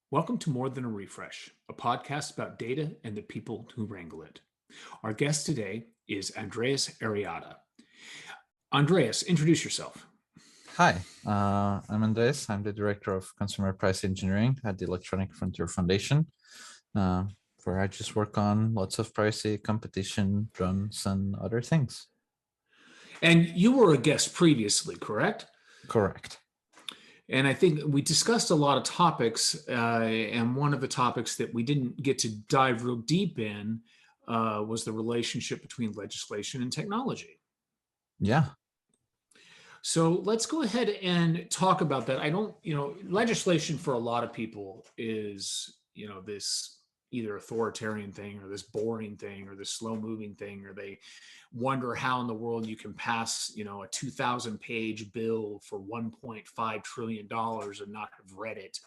Welcome to More Than a Refresh, a podcast about data and the people who wrangle it. Our guest today is Andrés Arrieta. Andreas, introduce yourself. Hi, I'm Andrés. I'm the Director of Consumer Privacy Engineering at the Electronic Frontier Foundation, uh, where I just work on lots of privacy, competition, drones, and other things. And you were a guest previously, correct? Correct. And I think we discussed a lot of topics, and one of the topics that we didn't get to dive real deep in was the relationship between legislation and technology. Yeah. So let's go ahead and talk about that. I don't, legislation for a lot of people is, this either authoritarian thing or this boring thing or this slow moving thing, or they wonder how in the world you can pass, a 2,000 page bill for $1.5 trillion and not have read it.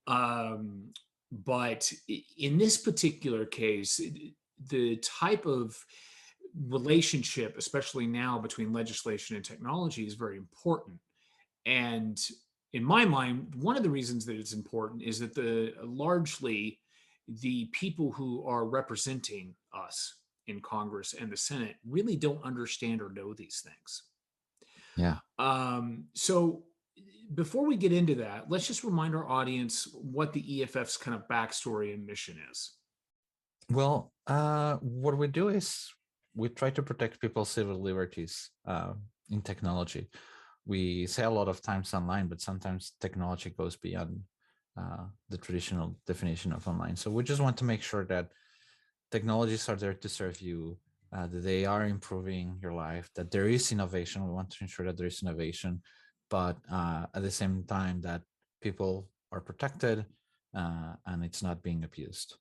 But in this particular case, the type of relationship, especially now between legislation and technology, is very important. And in my mind, one of the reasons that it's important is that largely the people who are representing us in Congress and the Senate really don't understand or know these things. Yeah. So before we get into that, let's just remind our audience what the EFF's kind of backstory and mission is. Well, what we do is we try to protect people's civil liberties in technology. We say a lot of times online, but sometimes technology goes beyond the traditional definition of online. So we just want to make sure that technologies are there to serve you, that they are improving your life, that there is innovation. We want to ensure that there is innovation, but at the same time that people are protected and it's not being abused.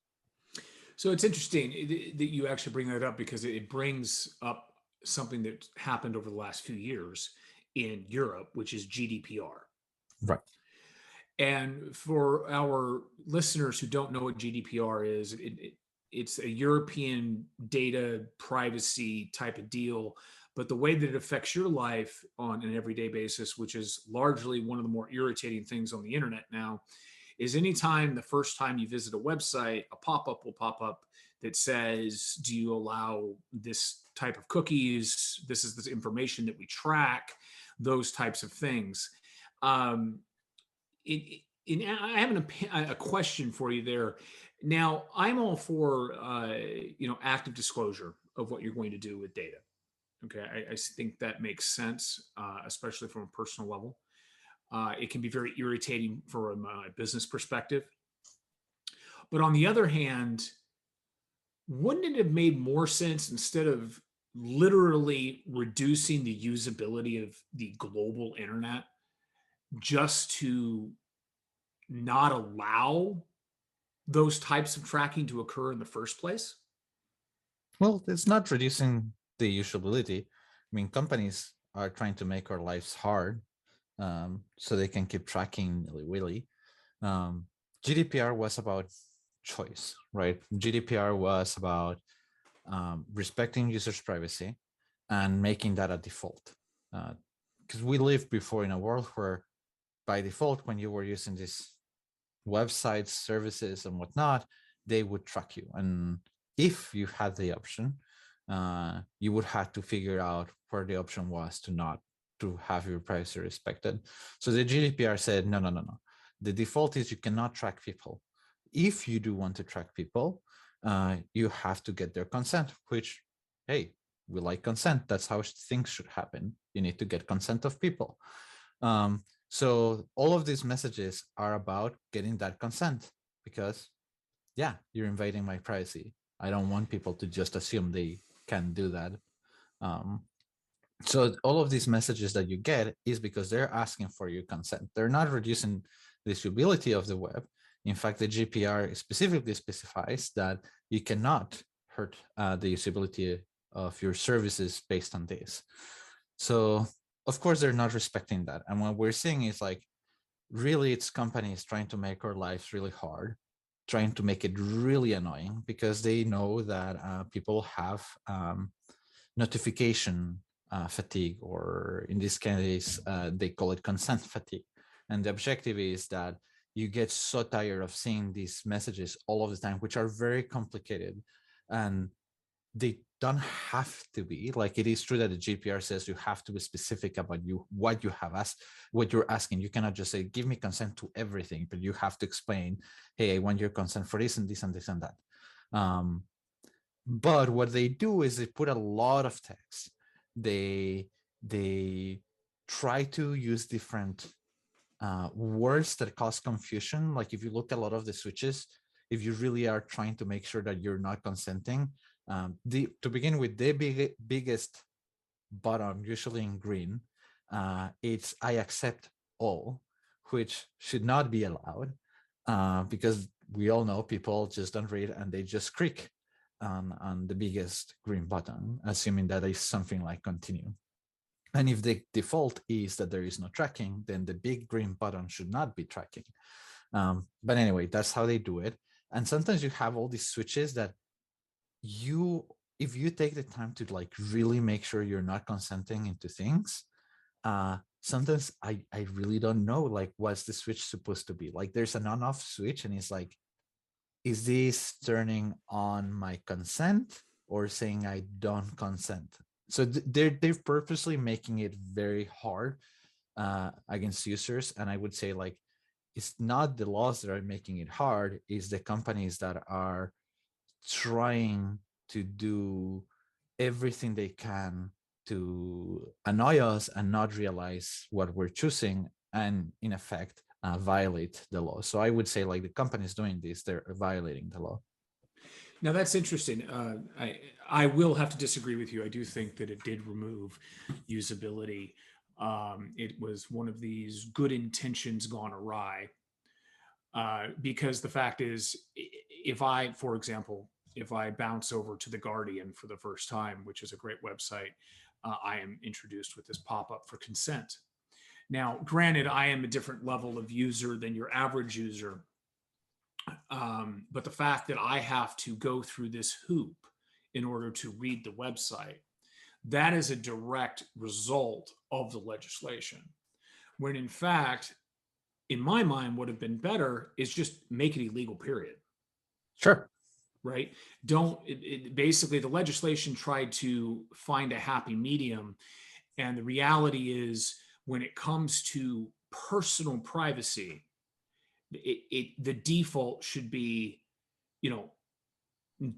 So it's interesting that you actually bring that up, because it brings up something that happened over the last few years in Europe, which is GDPR. Right. And for our listeners who don't know what GDPR is, it's a European data privacy type of deal. But the way that it affects your life on an everyday basis, which is largely one of the more irritating things on the internet now, is anytime the first time you visit a website, a pop-up will pop up that says, do you allow this type of cookies? This is the information that we track, those types of things. I have a question for you there. Now, I'm all for active disclosure of what you're going to do with data. Okay, I think that makes sense, especially from a personal level. It can be very irritating from a business perspective. But on the other hand, wouldn't it have made more sense, instead of literally reducing the usability of the global internet, just to not allow those types of tracking to occur in the first place? Well, it's not reducing the usability. I mean, companies are trying to make our lives hard so they can keep tracking willy. GDPR was about choice, right? GDPR was about respecting users' privacy and making that a default. Because we lived before in a world where, by default, when you were using these websites, services, and whatnot, they would track you. And if you had the option, you would have to figure out where the option was to not to have your privacy respected. So the GDPR said, no. The default is you cannot track people. If you do want to track people, you have to get their consent, which, hey, we like consent. That's how things should happen. You need to get consent of people. So all of these messages are about getting that consent, because, yeah, you're invading my privacy. I don't want people to just assume they can do that. So all of these messages that you get is because they're asking for your consent. They're not reducing the usability of the web. In fact, the GDPR specifically specifies that you cannot hurt the usability of your services based on this. So of course, they're not respecting that. And what we're seeing is really it's companies trying to make our lives really hard, trying to make it really annoying, because they know that people have notification fatigue, or in this case, they call it consent fatigue. And the objective is that you get so tired of seeing these messages all of the time, which are very complicated, and they don't have to be. Like, it is true that the GDPR says you have to be specific about what you have asked, what you're asking. You cannot just say, give me consent to everything, but you have to explain, hey, I want your consent for this and this and this and that. But what they do is they put a lot of text. They try to use different words that cause confusion. Like, if you look at a lot of the switches, if you really are trying to make sure that you're not consenting, to begin with, the biggest button, usually in green, it's I accept all, which should not be allowed, because we all know people just don't read and they just click on the biggest green button, assuming that is something like continue. And if the default is that there is no tracking, then the big green button should not be tracking. But anyway, that's how they do it. And sometimes you have all these switches that if you take the time to like really make sure you're not consenting into things, sometimes I really don't know, like, what's the switch supposed to be. Like, there's an on-off switch and it's like, is this turning on my consent or saying I don't consent? So they're purposely making it very hard against users. And I would say, like, it's not the laws that are making it hard, it's the companies that are trying to do everything they can to annoy us and not realize what we're choosing, and in effect violate the law. So I would say, like, the companies doing this, they're violating the law. Now that's interesting. I will have to disagree with you. I do think that it did remove usability. It was one of these good intentions gone awry. Because the fact is, if I, for example, if I bounce over to The Guardian for the first time, which is a great website, I am introduced with this pop-up for consent. Now, granted, I am a different level of user than your average user, but the fact that I have to go through this hoop in order to read the website, that is a direct result of the legislation. When in fact, in my mind, would have been better is just make it illegal, period. Sure. Right? Basically, the legislation tried to find a happy medium. And the reality is, when it comes to personal privacy, the default should be,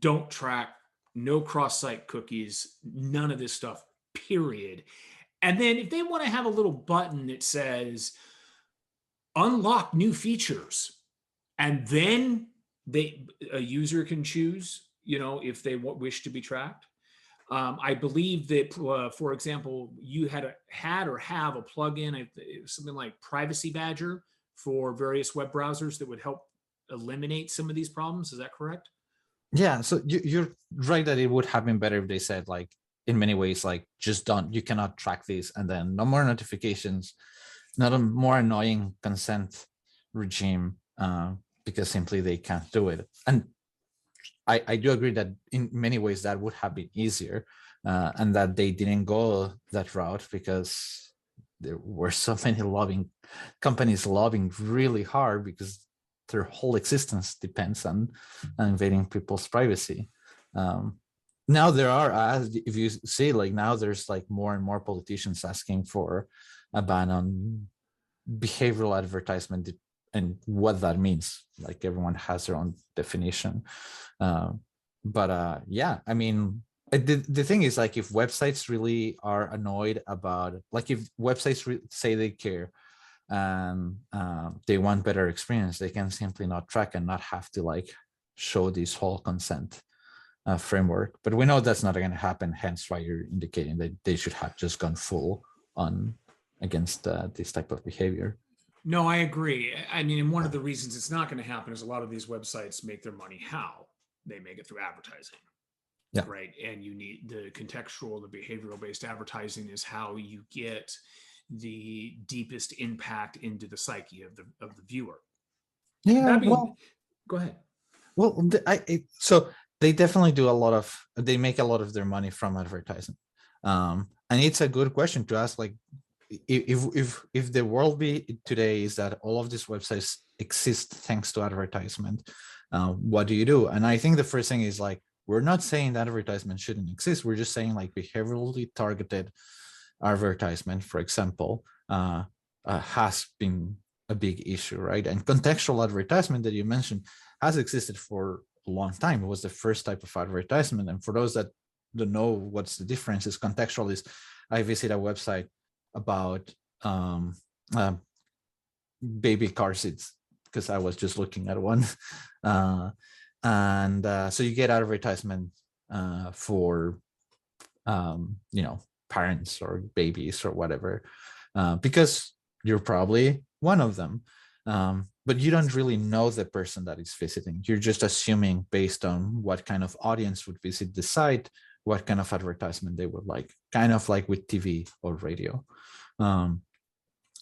don't track, no cross-site cookies, none of this stuff, period. And then if they want to have a little button that says unlock new features, and then a user can choose, if they wish to be tracked. I believe that, for example, you had or have a plugin, something like Privacy Badger for various web browsers that would help eliminate some of these problems. Is that correct? Yeah, so you're right that it would have been better if they said, like, in many ways, like, just don't, you cannot track this, and then no more notifications, not a more annoying consent regime, because simply they can't do it. And I do agree that in many ways that would have been easier, and that they didn't go that route because there were so many companies lobbying really hard, because their whole existence depends on invading people's privacy. Now there are, if you see, like, now there's like more and more politicians asking for a ban on behavioral advertisement and what that means. Like, everyone has their own definition. Yeah, I mean, the thing is, like, if websites really are annoyed about, like, if websites say they care and they want better experience, they can simply not track and not have to, like, show this whole consent framework. But we know that's not going to happen, hence why you're indicating that they should have just gone full on against this type of behavior. No, I agree. I mean, and one of the reasons it's not going to happen is a lot of these websites make their money how? They make it through advertising. Yeah. Right. And you need the contextual, the behavioral based advertising is how you get the deepest impact into the psyche of the viewer. Yeah. Go ahead. Well, so they definitely do they make a lot of their money from advertising. And it's a good question to ask, like, if the world be today is that all of these websites exist thanks to advertisement, what do you do? And I think the first thing is like, we're not saying that advertisement shouldn't exist. We're just saying like behaviorally targeted advertisement, for example, has been a big issue, right? And contextual advertisement that you mentioned has existed for a long time. It was the first type of advertisement. And for those that don't know what's the difference, is contextual is I visit a website about baby car seats because I was just looking at one. So you get advertisement for, parents or babies or whatever, because you're probably one of them. But you don't really know the person that is visiting. You're just assuming based on what kind of audience would visit the site, what kind of advertisement they would like, kind of like with TV or radio.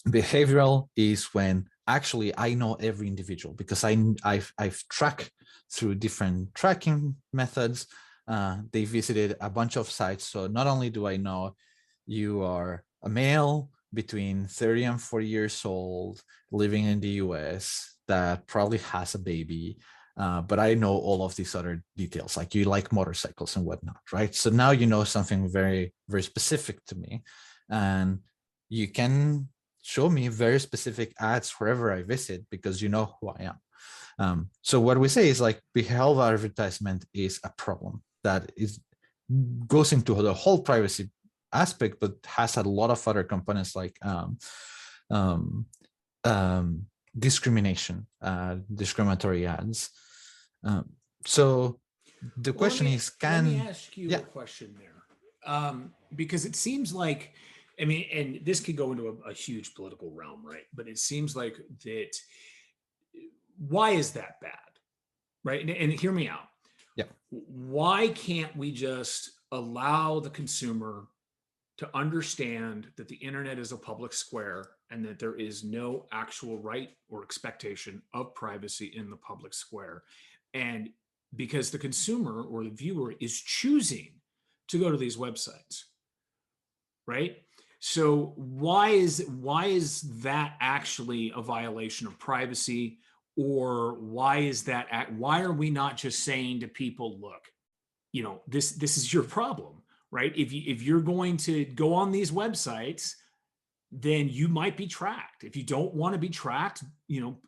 Behavioral is when actually I know every individual because I've tracked through different tracking methods. They visited a bunch of sites. So not only do I know you are a male between 30 and 40 years old, living in the US, that probably has a baby, but I know all of these other details, like you like motorcycles and whatnot, right? So now you know something very, very specific to me, and you can show me very specific ads wherever I visit because you know who I am. So what we say is like behavioral advertisement is a problem that goes into the whole privacy aspect, but has a lot of other components like discrimination, discriminatory ads. So the question is, let me ask you yeah, a question there, because it seems like, I mean, and this could go into a huge political realm, right? But it seems like that. Why is that bad, right? And hear me out. yeah, Why can't we just allow the consumer to understand that the internet is a public square and that there is no actual right or expectation of privacy in the public square? And because the consumer or the viewer is choosing to go to these websites, right? So why is that actually a violation of privacy? Or why are we not just saying to people, look, this is your problem, right? If you're going to go on these websites, then you might be tracked. If you don't want to be tracked,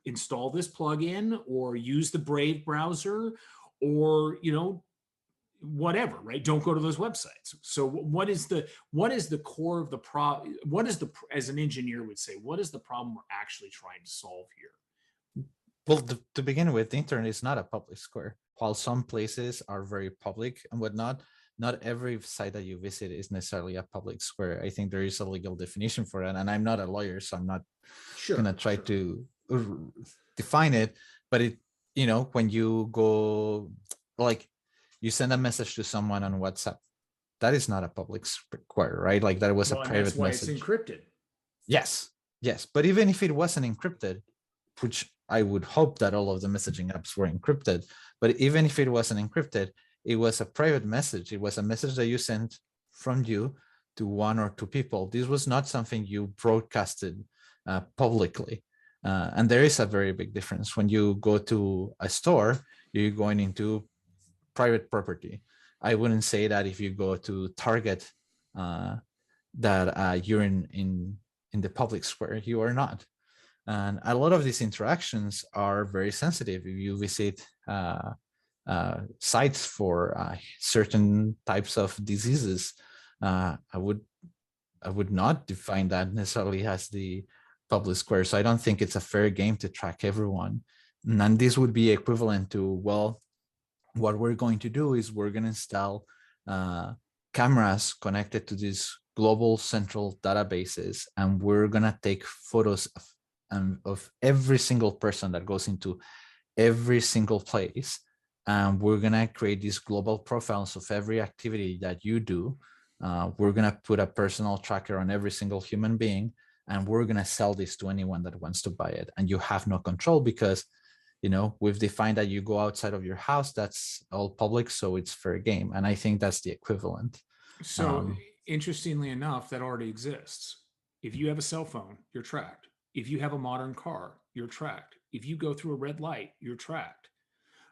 install this plugin or use the Brave browser, or whatever, right? Don't go to those websites. So what is the core of the problem? As an engineer would say, what is the problem we're actually trying to solve here? well, to begin with, the internet is not a public square. While some places are very public and whatnot, not every site that you visit is necessarily a public square. I think there is a legal definition for it, and I'm not a lawyer, so I'm not gonna try to define it. But when you go, like, you send a message to someone on WhatsApp, that is not a public square, right? Like that was a private that's why message. It's encrypted. Yes, but even if it wasn't encrypted, which I would hope that all of the messaging apps were encrypted, but even if it wasn't encrypted, it was a private message. It was a message that you sent from you to one or two people. This was not something you broadcasted publicly. And there is a very big difference. When you go to a store, you're going into private property. I wouldn't say that if you go to Target, that you're in the public square. You are not. And a lot of these interactions are very sensitive. If you visit sites for certain types of diseases, I would not define that necessarily as the public square. So I don't think it's a fair game to track everyone. And this would be equivalent to, well, what we're going to do is we're going to install cameras connected to these global central databases, and we're going to take photos of every single person that goes into every single place. And we're going to create these global profiles of every activity that you do. We're going to put a personal tracker on every single human being, and we're going to sell this to anyone that wants to buy it. And you have no control because, we've defined that you go outside of your house, that's all public, so it's fair game. And I think that's the equivalent. So interestingly enough, that already exists. If you have a cell phone, you're tracked. If you have a modern car, you're tracked. If you go through a red light, you're tracked.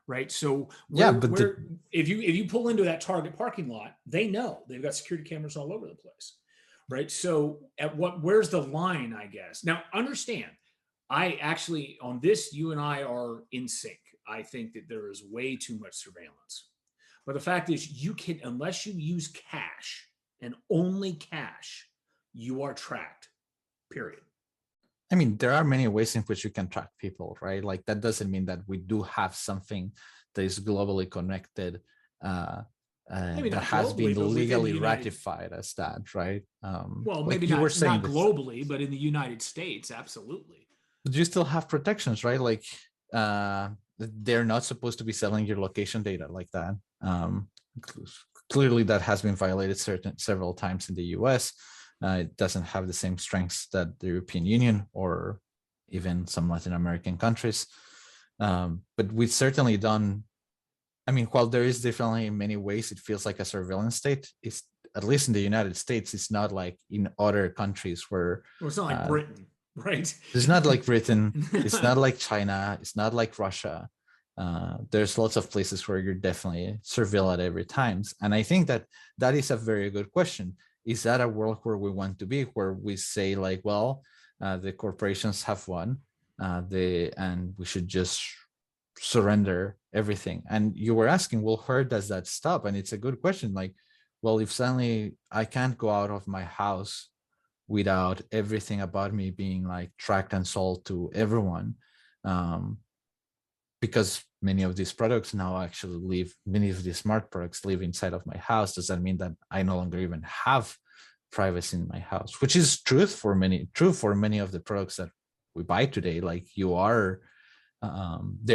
Right. So Yeah, where but where if you pull into that Target parking lot, they know they've got security cameras all over the place. Right. So where's the line, I guess? Now understand, I actually on this, you and I are in sync. I think that there is way too much surveillance. But the fact is, you can, unless you use cash and only cash, you are tracked, period. I mean, there are many ways in which you can track people, right? Like that doesn't mean that we do have something that is globally connected, Maybe that not has been globally, but within the legally United, ratified as that, right? well, maybe Like you were saying, not that globally, but in the United States, absolutely. you still have protections, right? Like they're not supposed to be selling your location data like that. Clearly, that has been violated several times in the US. It doesn't have the same strengths that the European Union or even some Latin American countries. But we've certainly done. I mean, while there is definitely in many ways it feels like a surveillance state, it's at least in the United States, it's not like in other countries where Well, it's not like Britain, right? it's not like Britain, it's not like China, it's not like Russia. There's lots of places where you're definitely surveilled at every times. And I think that that is a very good question. Is that a world where we want to be, where we say like, well, the corporations have won, and we should just surrender everything? And you were asking, well, where does that stop? And it's a good question. Like, well, if suddenly I can't go out of my house without everything about me being like tracked and sold to everyone, um, because many of these products now actually live, many of these smart products live inside of my house, does that mean that I no longer even have privacy in my house? Which is true for many of the products that we buy today. Like they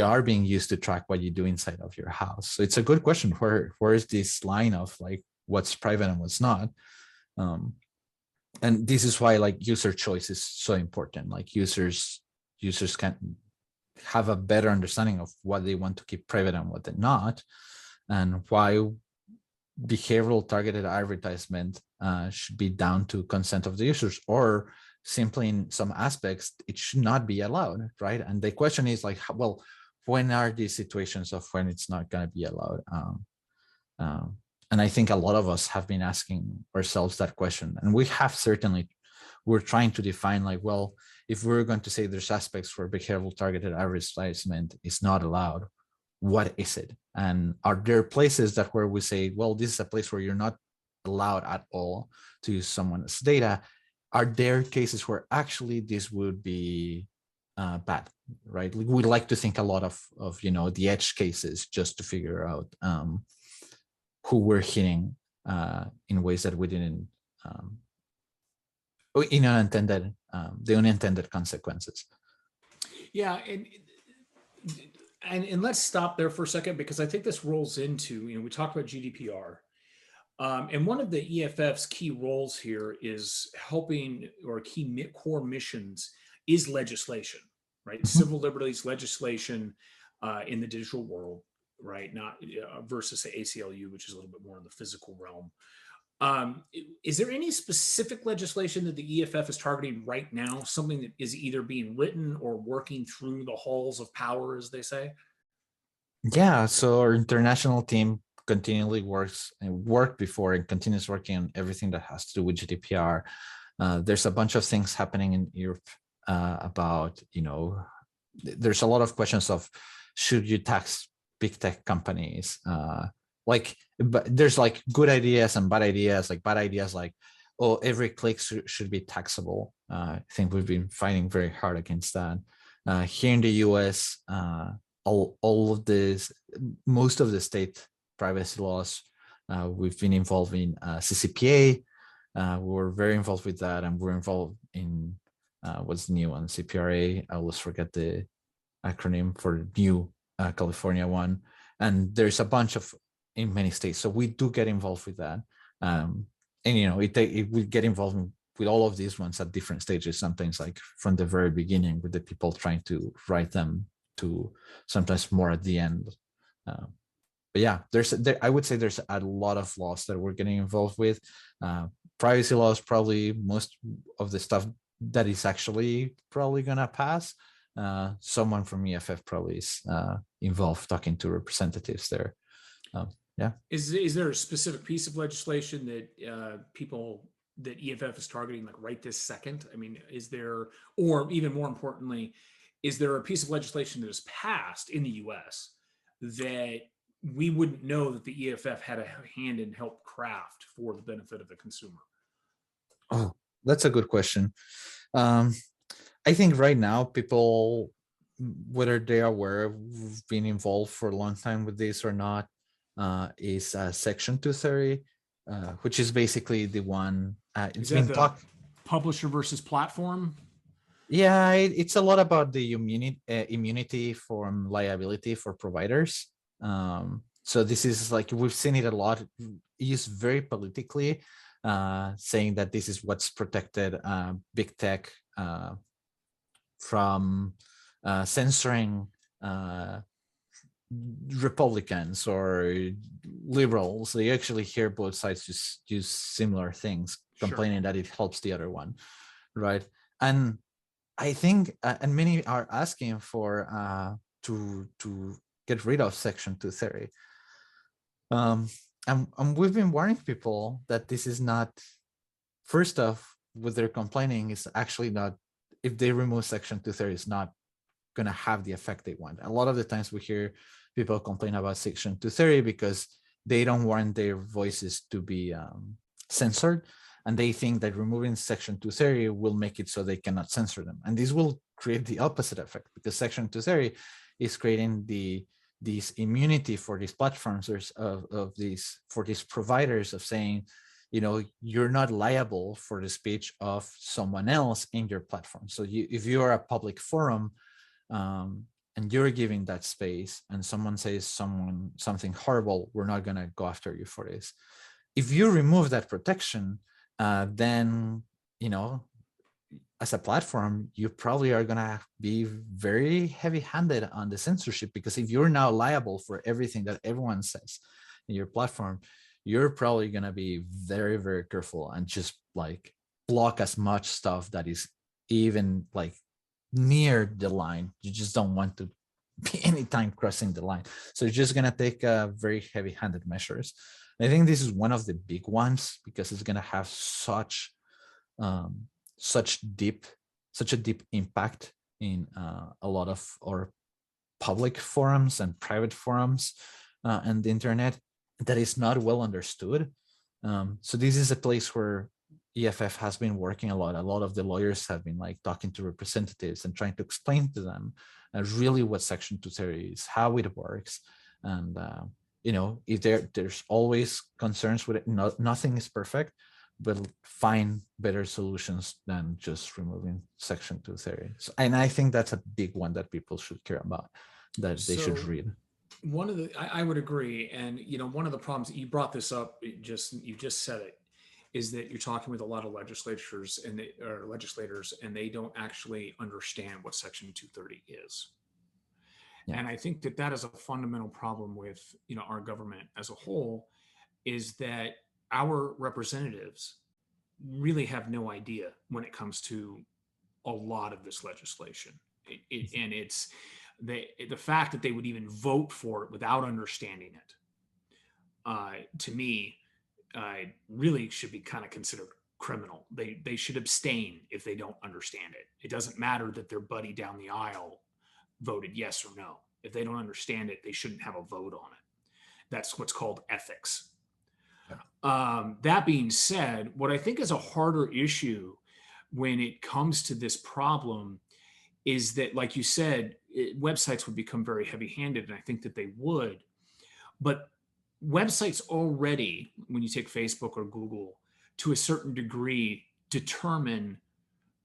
are being used to track what you do inside of your house. So it's a good question, where is this line of like what's private and what's not? And this is why like user choice is so important. Like users can have a better understanding of what they want to keep private and what they're not, and why behavioral targeted advertisement should be down to consent of the users, or simply in some aspects it should not be allowed, right? And the question is like, well, when are these situations of when it's not going to be allowed? And I think a lot of us have been asking ourselves that question, and we're trying to define like, well, if we're going to say there's aspects where behavioral targeted advertisement is not allowed, what is it? And are there places that where we say, well, this is a place where you're not allowed at all to use someone's data? Are there cases where actually this would be bad, right? We like to think a lot of the edge cases just to figure out who we're hitting in ways that we didn't, in unintended, the unintended consequences. Yeah, and let's stop there for a second, because I think this rolls into, we talked about GDPR, and one of the EFF's key roles here is helping, or key core missions is legislation, right? Mhm. Civil liberties legislation in the digital world, right? Not versus the ACLU, which is a little bit more in the physical realm. Is there any specific legislation that the EFF is targeting right now? Something that is either being written or working through the halls of power, as they say? Yeah, so our international team continually worked before and continues working on everything that has to do with GDPR. There's a bunch of things happening in Europe about, there's a lot of questions of, should you tax big tech companies? But there's like good ideas and bad ideas. Like bad ideas like, oh, every click should be taxable. I think we've been fighting very hard against that. Here in the US, all of this, most of the state privacy laws, we've been involved in CCPA. We were very involved with that, and we're involved in what's new on CPRA. I always forget the acronym for new California one. And there's a bunch of in many states, so we do get involved with that. And we get involved with all of these ones at different stages. Sometimes like from the very beginning, with the people trying to write them, to sometimes more at the end. But yeah, I would say there's a lot of laws that we're getting involved with. privacy laws, probably most of the stuff that is actually probably gonna pass. Someone from EFF probably is involved talking to representatives there. Yeah. Is there a specific piece of legislation that that EFF is targeting, like right this second? I mean, is there, or even more importantly, is there a piece of legislation that is passed in the U.S. that we wouldn't know that the EFF had a hand in help craft for the benefit of the consumer? Oh, that's a good question. I think right now people, whether they are aware of being involved for a long time with this or not, is Section 230, which is basically the one Is it's that been the talked. publisher versus platform? Yeah, it's a lot about the immunity from liability for providers. So this is like, we've seen it a lot used very politically, saying that this is what's protected big tech from censoring Republicans or liberals. They actually hear both sides just use similar things, Sure. complaining that it helps the other one, right? And I think, and many are asking for to get rid of Section 230. And we've been warning people that this is not. First off, what they're complaining is actually not. If they remove Section 230, it's not going to have the effect they want. A lot of the times we hear people complain about Section 230 because they don't want their voices to be censored, and they think that removing Section 230 will make it so they cannot censor them. And this will create the opposite effect, because Section 230 is creating this immunity for these platforms of these, for these providers, of saying, you know, you're not liable for the speech of someone else in your platform. So if you are a public forum, and you're giving that space, and someone says something horrible, we're not going to go after you for this. If you remove that protection, then, you know, as a platform, you probably are going to be very heavy-handed on the censorship, because if you're now liable for everything that everyone says in your platform, you're probably going to be very, very careful and just like block as much stuff that is even like near the line. You just don't want to be anytime crossing the line. So you're just going to take very heavy-handed measures. I think this is one of the big ones, because it's going to have such such a deep impact in a lot of our public forums and private forums and the internet that is not well understood. So this is a place where EFF has been working a lot. A lot of the lawyers have been like talking to representatives and trying to explain to them really what Section 230 is, how it works, and you know, if there's always concerns with it. Nothing is perfect, but find better solutions than just removing Section 230. So, and I think that's a big one that people should care about, that they should read. One of the, I would agree, and you know, one of the problems, you brought this up, you just said it, is that you're talking with a lot of legislators or legislators, and they don't actually understand what Section 230 is. Yeah. And I think that that is a fundamental problem with, you know, our government as a whole, is that our representatives really have no idea when it comes to a lot of this legislation. And it's the fact that they would even vote for it without understanding it, to me, really should be kind of considered criminal. They should abstain if they don't understand it. It doesn't matter that their buddy down the aisle voted yes or no. If they don't understand it, they shouldn't have a vote on it. That's what's called ethics. Yeah. That being said, what I think is a harder issue when it comes to this problem is that, like you said, websites would become very heavy-handed, and I think that they would. But websites already, when you take Facebook or Google, to a certain degree, determine,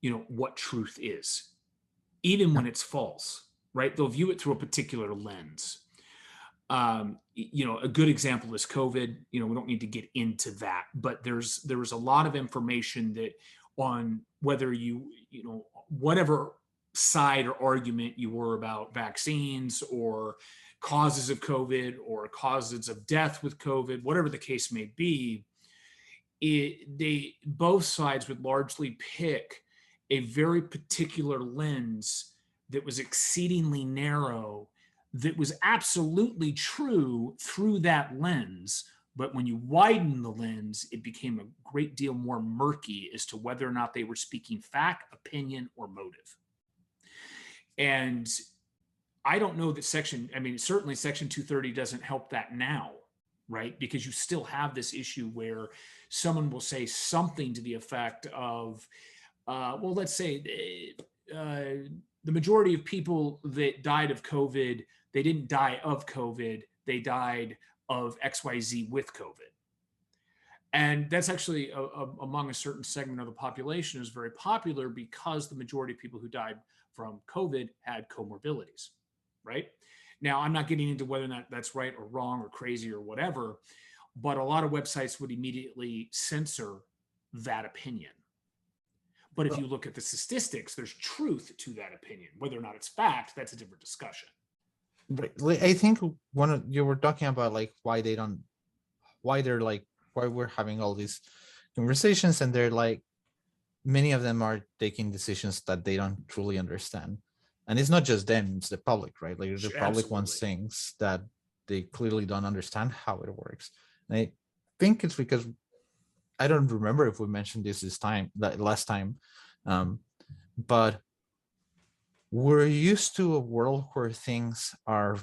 you know, what truth is, even when it's false, right? They'll view it through a particular lens. You know, a good example is COVID. You know, we don't need to get into that, but there was a lot of information that on whether you know, whatever side or argument you were about vaccines or causes of COVID or causes of death with COVID, whatever the case may be, both sides would largely pick a very particular lens that was exceedingly narrow, that was absolutely true through that lens. But when you widen the lens, it became a great deal more murky as to whether or not they were speaking fact, opinion, or motive. And I don't know that certainly Section 230 doesn't help that now, right? Because you still have this issue where someone will say something to the effect of, well, let's say the majority of people that died of COVID, they didn't die of COVID, they died of XYZ with COVID. And that's actually among a certain segment of the population is very popular because the majority of people who died from COVID had comorbidities, right? Now, I'm not getting into whether or not that's right or wrong or crazy or whatever, but a lot of websites would immediately censor that opinion. But if you look at the statistics, there's truth to that opinion. Whether or not it's fact, that's a different discussion. Right. I think you were talking about like why we're having all these conversations, and they're like, many of them are taking decisions that they don't truly understand. And it's not just them, it's the public, right? Like the public wants things that they clearly don't understand how it works. And I think it's because, I don't remember if we mentioned this last time, but we're used to a world where things are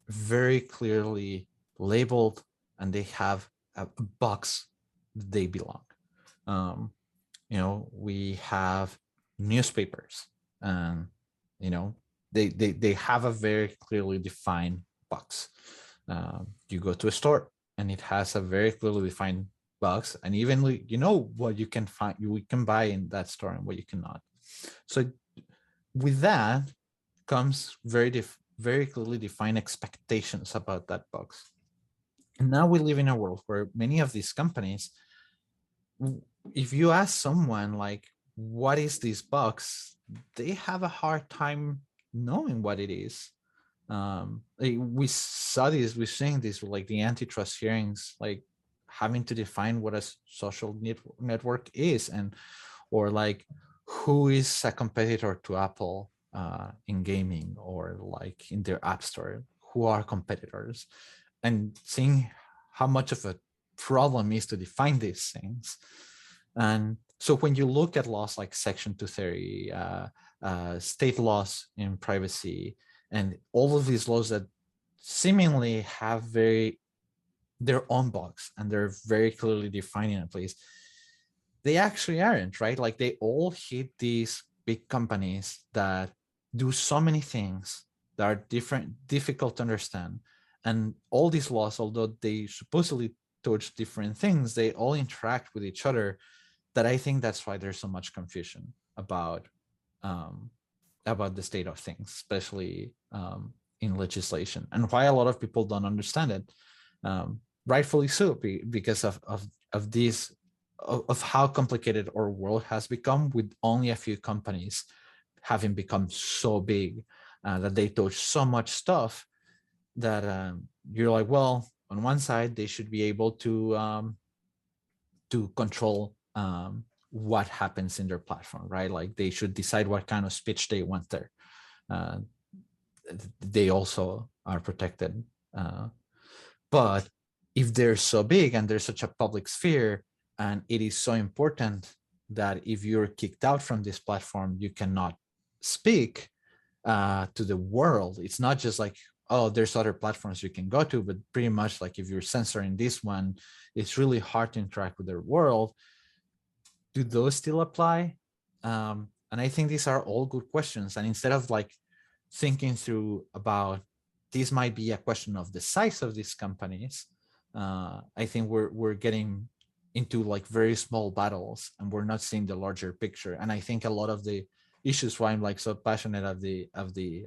very clearly labeled and they have a box they belong. We have newspapers, and they have a very clearly defined box. You go to a store and it has a very clearly defined box, and even what you can find, you can buy in that store and what you cannot. So with that comes very clearly defined expectations about that box. And now we live in a world where many of these companies, if you ask someone like, what is this box, they have a hard time knowing what it is. We're seeing this with like the antitrust hearings, like having to define what a social network is, or like who is a competitor to Apple in gaming, or like in their app store, who are competitors, and seeing how much of a problem is to define these things. And so when you look at laws like Section 230, state laws in privacy, and all of these laws that seemingly have their own box and they're very clearly defined in a place, they actually aren't, right? Like they all hit these big companies that do so many things that are difficult to understand. And all these laws, although they supposedly touch different things, they all interact with each other. That I think that's why there's so much confusion about the state of things, especially in legislation, and why a lot of people don't understand it. Rightfully so, because of this, of how complicated our world has become, with only a few companies having become so big that they touch so much stuff that you're like, well, on one side they should be able to control what happens in their platform, right? Like they should decide what kind of speech they want there. They also are protected. But if they're so big and there's such a public sphere, and it is so important that if you're kicked out from this platform, you cannot speak to the world. It's not just like, oh, there's other platforms you can go to, but pretty much like if you're censoring this one, it's really hard to interact with the world. Do those still apply? And I think these are all good questions. And instead of like thinking through about this might be a question of the size of these companies, I think we're getting into like very small battles, and we're not seeing the larger picture. And I think a lot of the issues why I'm like so passionate of the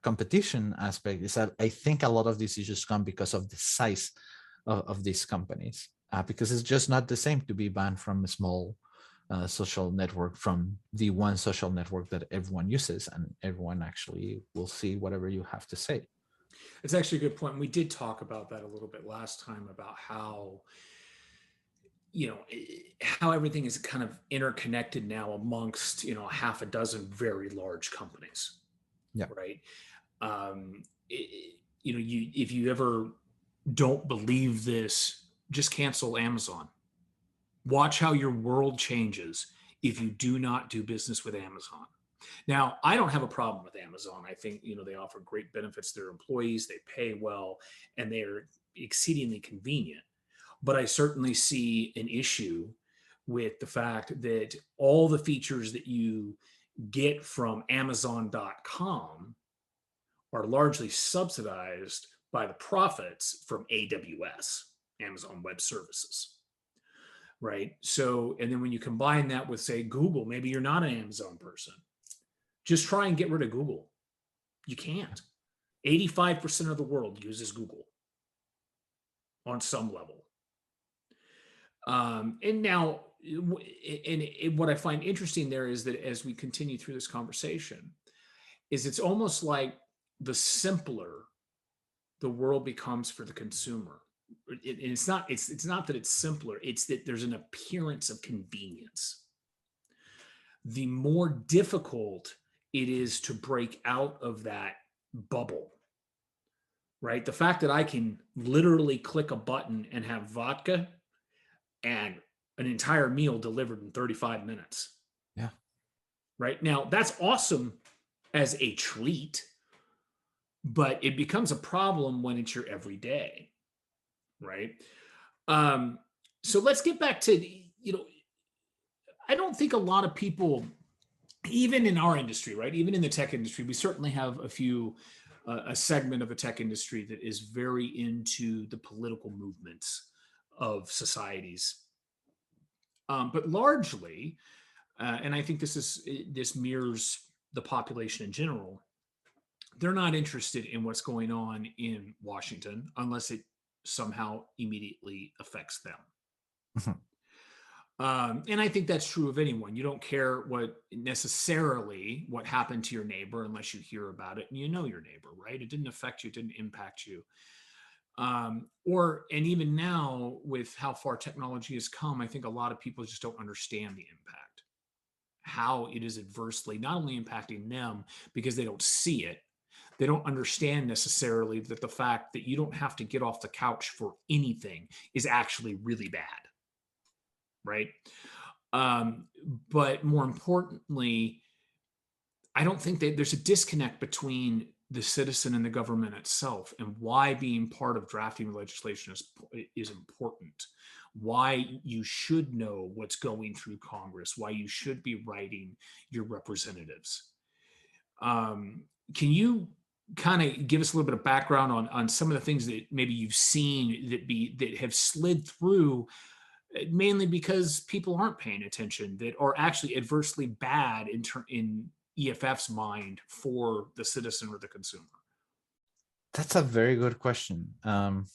competition aspect is that I think a lot of these issues come because of the size of these companies, because it's just not the same to be banned from a small social network from the one social network that everyone uses, and everyone actually will see whatever you have to say. It's actually a good point. We did talk about that a little bit last time, about how how everything is kind of interconnected now amongst, half a dozen very large companies, Yeah. right? Um, if you ever don't believe this, just cancel Amazon. Watch how your world changes if you do not do business with Amazon. Now, I don't have a problem with Amazon. I think, they offer great benefits to their employees, they pay well, and they're exceedingly convenient. But I certainly see an issue with the fact that all the features that you get from Amazon.com are largely subsidized by the profits from AWS, Amazon Web Services, right? So, and then when you combine that with, say, Google, maybe you're not an Amazon person. Just try and get rid of Google. You can't. 85% of the world uses Google on some level. And now, and what I find interesting there is that as we continue through this conversation, is it's almost like the simpler the world becomes for the consumer. It's not that it's simpler, it's that there's an appearance of convenience. The more difficult it is to break out of that bubble, right? The fact that I can literally click a button and have vodka and an entire meal delivered in 35 minutes. Yeah. Right now, that's awesome as a treat, but it becomes a problem when it's your everyday, right? So let's get back to, I don't think a lot of people, even in our industry, right? Even in the tech industry, we certainly have a segment of the tech industry that is very into the political movements of societies. But largely, and I think this mirrors the population in general, they're not interested in what's going on in Washington unless it somehow immediately affects them. And I think that's true of anyone. You don't care what happened to your neighbor unless you hear about it and you know your neighbor, right? It didn't affect you, it didn't impact you. And even now, with how far technology has come, I think a lot of people just don't understand the impact, how it is adversely not only impacting them because they don't see it, they don't understand necessarily that the fact that you don't have to get off the couch for anything is actually really bad, right? But more importantly, I don't think that there's a disconnect between the citizen and the government itself, and why being part of drafting legislation is important, why you should know what's going through Congress, why you should be writing your representatives. Can you kind of give us a little bit of background on some of the things that maybe you've seen that have slid through, mainly because people aren't paying attention, that are actually adversely bad in EFF's mind for the citizen or the consumer? That's a very good question. On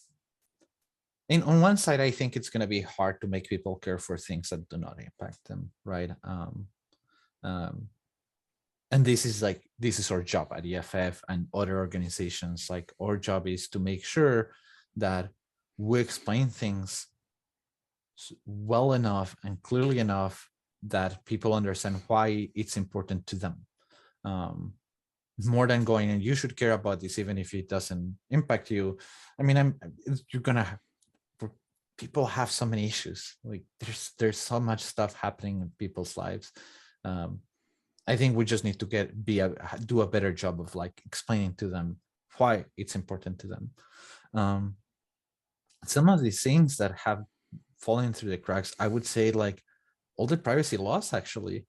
one side, I think it's going to be hard to make people care for things that do not impact them, right? And this is our job at EFF and other organizations. Like, our job is to make sure that we explain things well enough and clearly enough that people understand why it's important to them. More than going, and you should care about this even if it doesn't impact you. I mean, you're gonna, people have so many issues. Like, there's so much stuff happening in people's lives. I think we just need to do a better job of like explaining to them why it's important to them. Some of these things that have fallen through the cracks, I would say, like all the privacy laws, actually,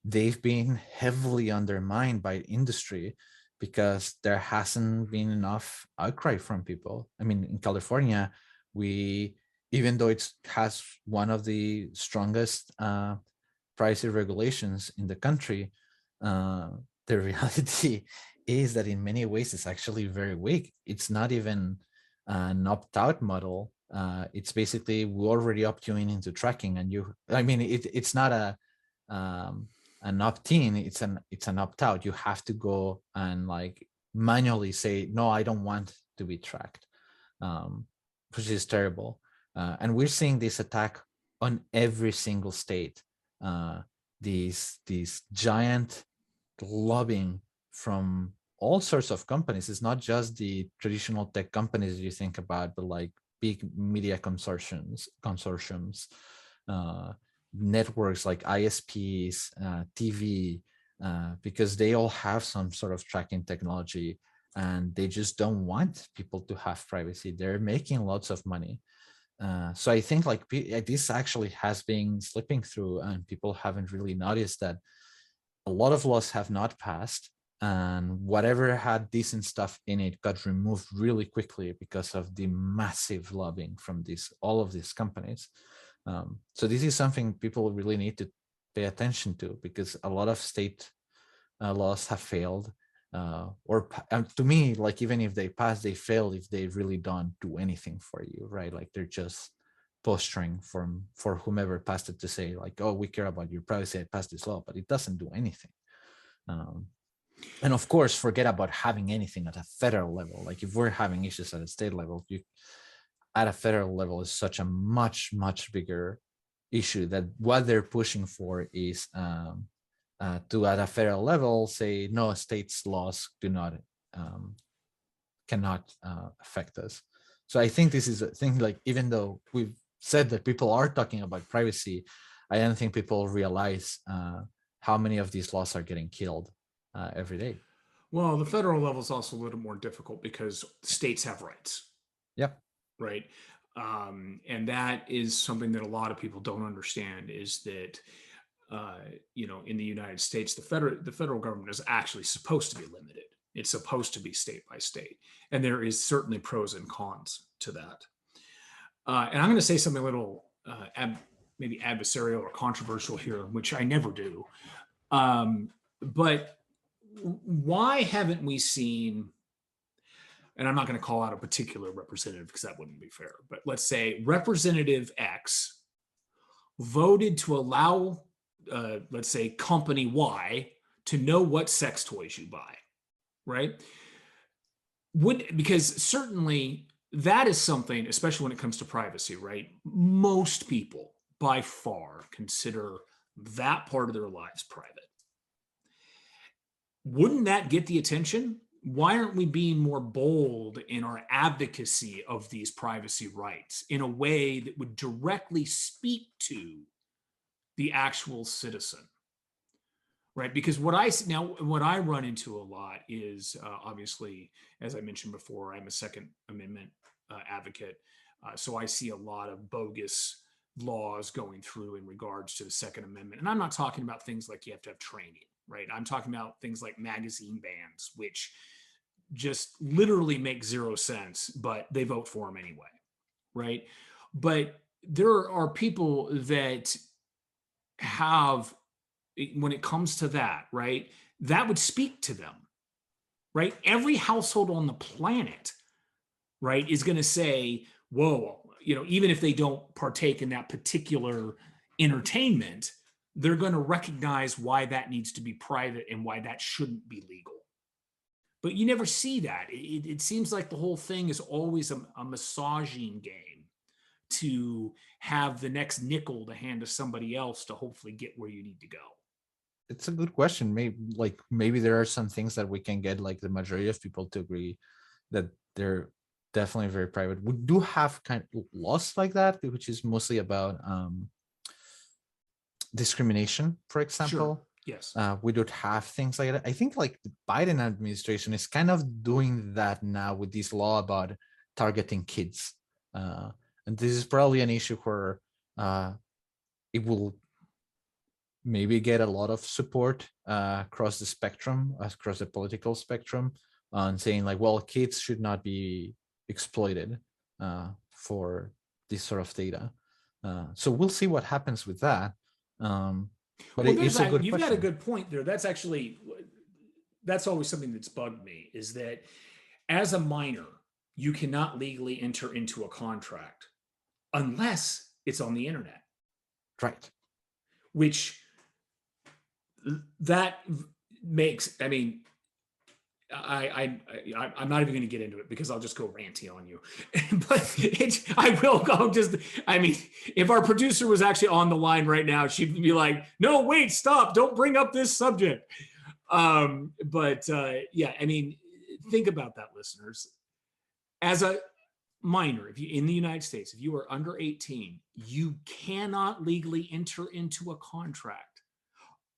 they've been heavily undermined by industry because there hasn't been enough outcry from people. I mean, in California, even though it has one of the strongest privacy regulations in the country, the reality is that in many ways it's actually very weak. It's not even an opt-out model. It's basically, we already opt you into tracking, and it's not an opt-in, it's an opt-out. You have to go and like manually say, no, I don't want to be tracked, which is terrible. And we're seeing this attack on every single state. These giant lobbying from all sorts of companies. It's not just the traditional tech companies you think about, but like big media consortiums, networks like ISPs, TV, because they all have some sort of tracking technology, and they just don't want people to have privacy. They're making lots of money. So I think like this actually has been slipping through, and people haven't really noticed that a lot of laws have not passed, and whatever had decent stuff in it got removed really quickly because of the massive lobbying from all of these companies. So this is something people really need to pay attention to, because a lot of state laws have failed, or to me, like even if they pass, they fail if they really don't do anything for you, right? Like they're just posturing for whomever passed it to say like, oh, we care about your privacy, I passed this law, but it doesn't do anything. And of course, forget about having anything at a federal level. Like if we're having issues at a state level, at a federal level is such a much bigger issue, that what they're pushing for is to at a federal level say no, states laws do not cannot affect us. So I think this is a thing, like even though we've said that people are talking about privacy, I don't think people realize how many of these laws are getting killed every day. Well, the federal level is also a little more difficult because states have rights. Yep. Right. And that is something that a lot of people don't understand, is that in the United States, the federal government is actually supposed to be limited. It's supposed to be state by state, and there is certainly pros and cons to that. And I'm going to say something a little maybe adversarial or controversial here, which I never do. But why haven't we seen, and I'm not going to call out a particular representative because that wouldn't be fair, but let's say Representative X voted to allow, let's say, company Y to know what sex toys you buy, right? Because certainly that is something, especially when it comes to privacy, right? Most people by far consider that part of their lives private. Wouldn't that get the attention? Why aren't we being more bold in our advocacy of these privacy rights in a way that would directly speak to the actual citizen? Right? Because what I run into a lot is obviously, as I mentioned before, I'm a Second Amendment advocate. So I see a lot of bogus laws going through in regards to the Second Amendment. And I'm not talking about things like you have to have training, right? I'm talking about things like magazine bans, which just literally make zero sense, but they vote for them anyway, right? But there are people that have, when it comes to that, right, that would speak to them, right? Every household on the planet, right, is going to say, whoa, even if they don't partake in that particular entertainment, they're going to recognize why that needs to be private and why that shouldn't be legal. But you never see that. It seems like the whole thing is always a massaging game to have the next nickel to hand to somebody else to hopefully get where you need to go. It's a good question. Maybe there are some things that we can get like the majority of people to agree that they're definitely very private. We do have kind of laws like that, which is mostly about discrimination, for example. Sure. Yes. We don't have things like that. I think like the Biden administration is kind of doing that now with this law about targeting kids. And this is probably an issue where it will maybe get a lot of support across the spectrum, across the political spectrum, on saying like, well, kids should not be exploited for this sort of data. So we'll see what happens with that. But well, it's a good you've question. got a good point there. That's always something that's bugged me, is that as a minor, you cannot legally enter into a contract unless it's on the internet. Right. Which that makes, I'm not even going to get into it because I'll just go ranty on you. But I will go just, I mean, if our producer was actually on the line right now, she'd be like, no, wait, stop, don't bring up this subject. Yeah, I mean, think about that, listeners. As a minor, if you in the United States, if you are under 18, you cannot legally enter into a contract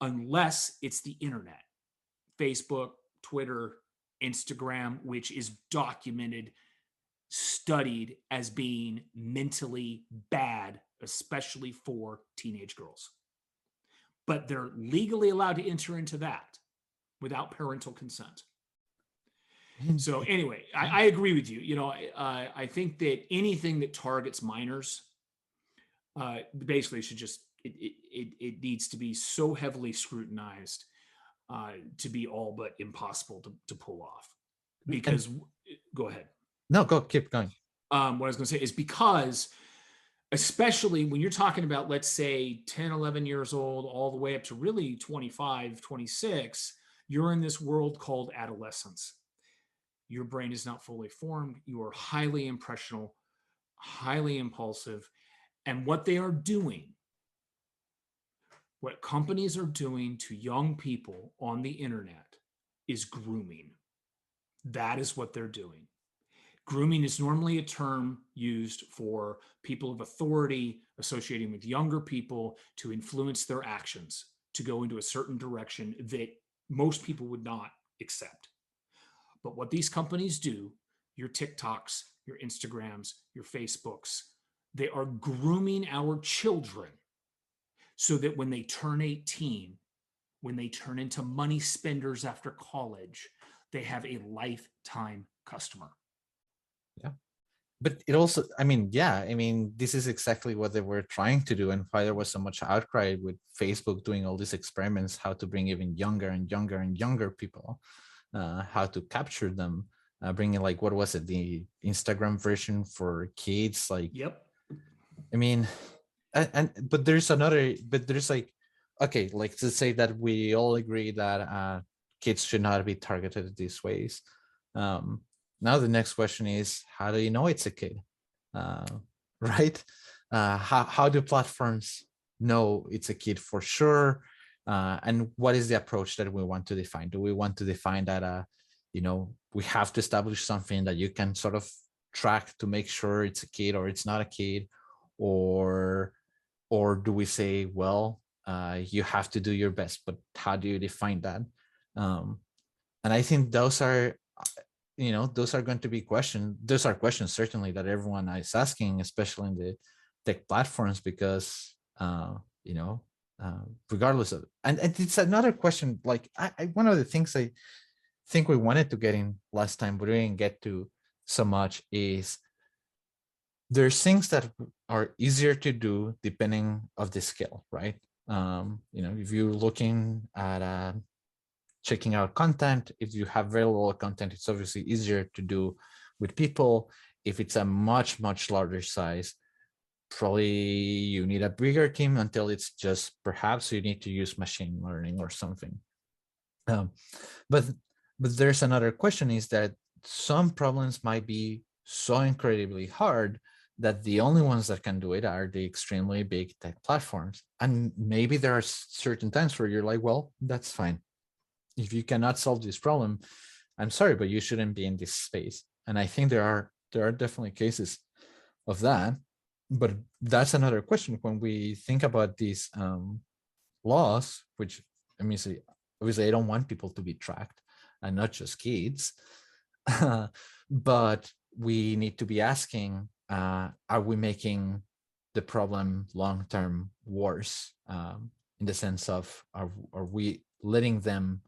unless it's the internet, Facebook, Twitter, Instagram, which is documented, studied as being mentally bad, especially for teenage girls. But they're legally allowed to enter into that without parental consent. So anyway, I agree with you. You know, I think that anything that targets minors basically should just, it needs to be so heavily scrutinized to be all but impossible to pull off. Because, go ahead. No, keep going. What I was going to say is because, especially when you're talking about, let's say 10, 11 years old, all the way up to really 25, 26, you're in this world called adolescence. Your brain is not fully formed. You are highly impressionable, highly impulsive. And what they are doing, what companies are doing to young people on the internet is grooming. That is what they're doing. Grooming is normally a term used for people of authority associating with younger people to influence their actions, to go into a certain direction that most people would not accept. But what these companies do, your TikToks, your Instagrams, your Facebooks, they are grooming our children so that when they turn 18, when they turn into money spenders after college, they have a lifetime customer. Yeah. But it also, I mean, this is exactly what they were trying to do, and why there was so much outcry with Facebook doing all these experiments, how to bring even younger and younger and younger people, how to capture them, bringing, like, what was it, the Instagram version for kids, like, yep. I mean, but there's like, okay, like, to say that we all agree that kids should not be targeted these ways. Now the next question is, how do you know it's a kid, right? How do platforms know it's a kid for sure? And what is the approach that we want to define? Do we want to define that, we have to establish something that you can sort of track to make sure it's a kid or it's not a kid? Or do we say, well, you have to do your best, but how do you define that? And I think those are going to be questions. Those are questions certainly that everyone is asking, especially in the tech platforms, because regardless of, and it's another question. Like, one of the things I think we wanted to get in last time, but we didn't get to so much, is there's things that are easier to do depending of the skill, right? If you're looking at checking out content, if you have very little content, it's obviously easier to do with people. If it's a much, much larger size, probably you need a bigger team, until it's just perhaps you need to use machine learning or something. But there's another question, is that some problems might be so incredibly hard that the only ones that can do it are the extremely big tech platforms. And maybe there are certain times where you're like, well, that's fine. If you cannot solve this problem, I'm sorry, but you shouldn't be in this space. And I think there are definitely cases of that. But that's another question when we think about these laws, which, I mean, obviously I don't want people to be tracked, and not just kids. But we need to be asking, are we making the problem long-term worse, in the sense of, are we letting them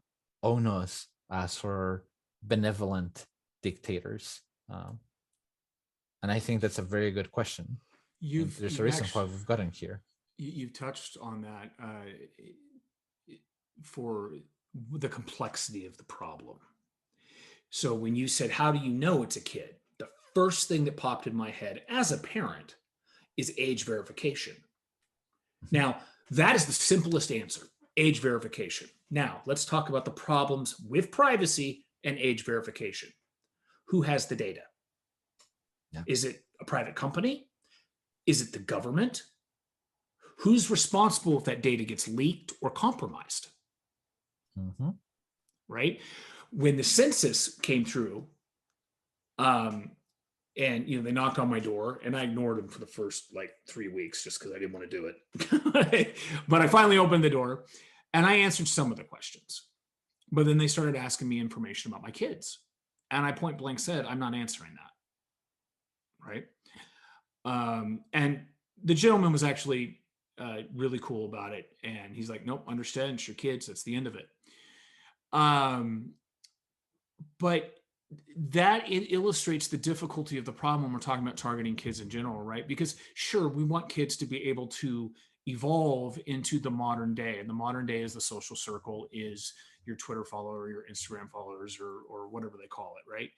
own us as for benevolent dictators? And I think that's a very good question. There's a reason why we've gotten here. You've touched on that for the complexity of the problem. So when you said, how do you know it's a kid? The first thing that popped in my head as a parent is age verification. Now, that is the simplest answer, age verification. Now, let's talk about the problems with privacy and age verification. Who has the data? Yeah. Is it a private company? Is it the government? Who's responsible if that data gets leaked or compromised? Mm-hmm. Right? When the census came through, and they knocked on my door, and I ignored them for the first like 3 weeks just because I didn't want to do it. But I finally opened the door, and I answered some of the questions. But then they started asking me information about my kids, and I point blank said, I'm not answering that. Right? And the gentleman was actually really cool about it, and he's like, nope, understand, it's your kids, that's the end of it. But that it illustrates the difficulty of the problem when we're talking about targeting kids in general, right? Because sure, we want kids to be able to evolve into the modern day, and the modern day is the social circle, is your Twitter follower, your Instagram followers, or whatever they call it, right?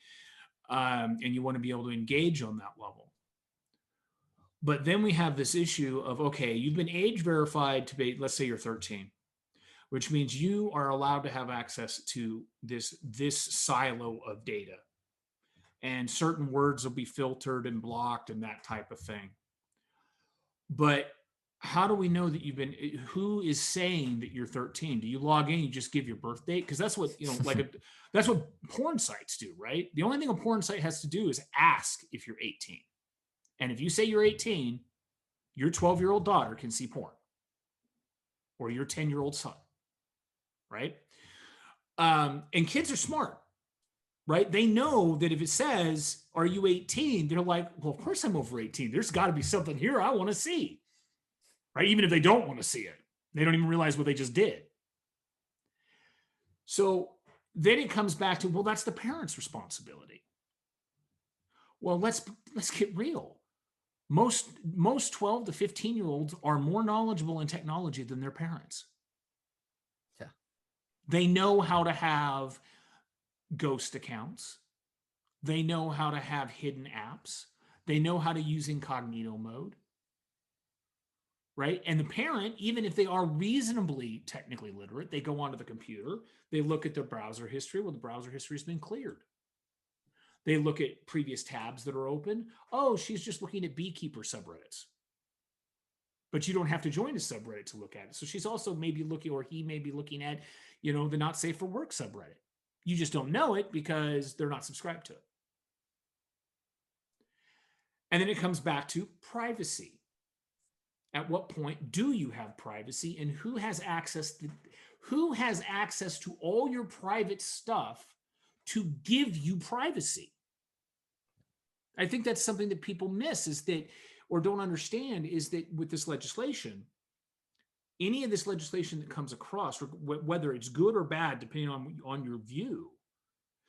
And you want to be able to engage on that level. But then we have this issue of, okay, you've been age verified to be, let's say you're 13, which means you are allowed to have access to this silo of data. And certain words will be filtered and blocked and that type of thing. But how do we know that who is saying that you're 13? Do you log in, you just give your birth date? Because that's what, that's what porn sites do, right? The only thing a porn site has to do is ask if you're 18. And if you say you're 18, your 12-year-old daughter can see porn, or your 10-year-old son, right? And kids are smart, right? They know that if it says, are you 18? They're like, well, of course I'm over 18. There's got to be something here I want to see, right? Even if they don't want to see it, they don't even realize what they just did. So then it comes back to, well, that's the parent's responsibility. Well, let's get real. Most 12 to 15-year-olds are more knowledgeable in technology than their parents. Yeah. They know how to have ghost accounts. They know how to have hidden apps. They know how to use incognito mode. Right? And the parent, even if they are reasonably technically literate, they go onto the computer, they look at their browser history. Well, the browser history has been cleared. They look at previous tabs that are open. Oh, she's just looking at beekeeper subreddits. But you don't have to join a subreddit to look at it. So she's also maybe looking, or he may be looking at, the not safe for work subreddit. You just don't know it because they're not subscribed to it. And then it comes back to privacy. At what point do you have privacy, and who has access to all your private stuff to give you privacy? I think that's something that people miss, is that, or don't understand, is that with this legislation, any of this legislation that comes across, whether it's good or bad, depending on your view,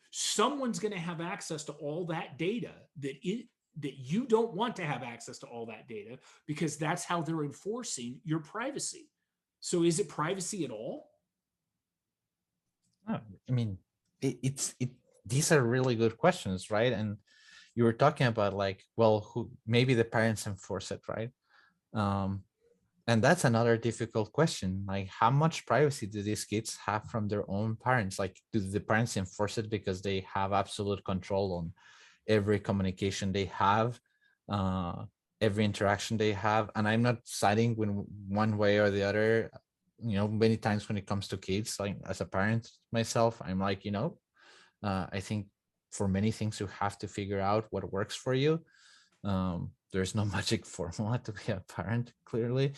someone's going to have access to all that data that you don't want to have access to all that data, because that's how they're enforcing your privacy. So is it privacy at all? I mean, these are really good questions, right? And you were talking about like, well, who maybe the parents enforce it, right? And that's another difficult question. Like, how much privacy do these kids have from their own parents? Like, do the parents enforce it because they have absolute control on every communication they have, every interaction they have? And I'm not siding with one way or the other. Many times when it comes to kids, like as a parent myself, I'm like, I think for many things you have to figure out what works for you. There's no magic formula to be a parent, clearly.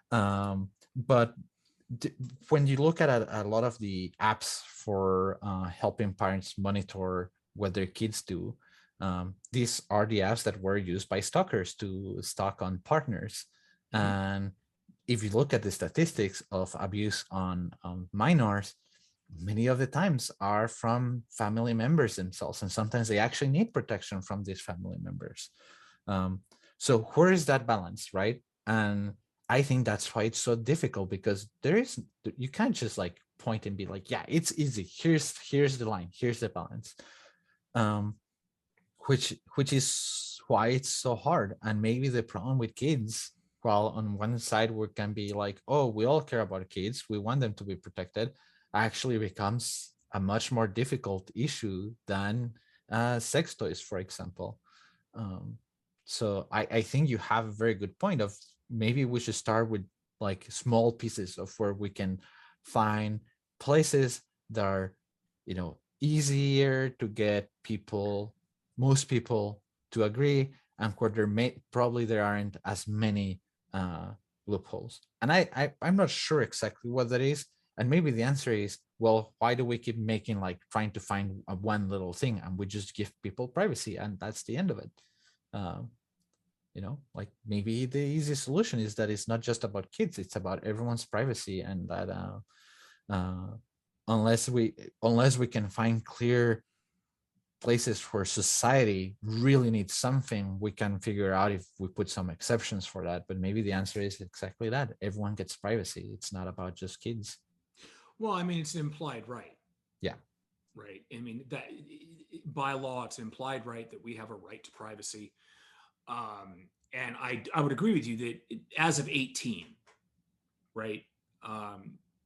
But when you look at a lot of the apps for helping parents monitor what their kids do, these are the apps that were used by stalkers to stalk on partners. Mm-hmm. And if you look at the statistics of abuse on minors, many of the times are from family members themselves, and sometimes they actually need protection from these family members. So where is that balance, right? And I think that's why it's so difficult, because you can't just like point and be like, yeah, it's easy. Here's the line. Here's the balance. Which is why it's so hard. And maybe the problem with kids, while on one side we can be like, oh, we all care about kids, we want them to be protected, actually becomes a much more difficult issue than sex toys, for example. Um, so I think you have a very good point of maybe we should start with like small pieces of where we can find places that are, easier to get most people to agree, and where probably there aren't as many loopholes. And I'm not sure exactly what that is. And maybe the answer is, well, why do we keep making trying to find one little thing, and we just give people privacy and that's the end of it? Um, maybe the easy solution is that it's not just about kids, it's about everyone's privacy, and that uh, unless we can find clear places where society really needs something, we can figure out if we put some exceptions for that. But maybe the answer is exactly that: everyone gets privacy. It's not about just kids. Well, I mean, it's an implied right. Yeah. Right. I mean, that by law, it's implied right that we have a right to privacy. And I would agree with you that as of 18, right,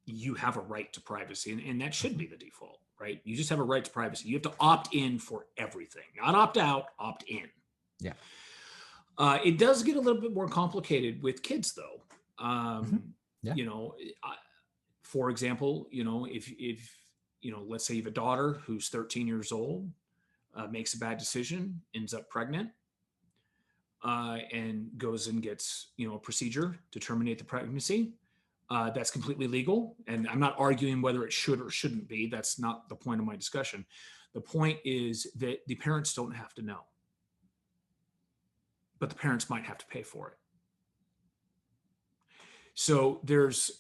you have a right to privacy, and that should be the default, right? You just have a right to privacy. You have to opt in for everything, not opt out, opt in. Yeah. It does get a little bit more complicated with kids, though. Yeah. For example, if let's say you have a daughter who's 13 years old, makes a bad decision, ends up pregnant, and goes and gets a procedure to terminate the pregnancy. That's completely legal, and I'm not arguing whether it should or shouldn't be. That's not the point of my discussion. The point is that the parents don't have to know, but the parents might have to pay for it. So there's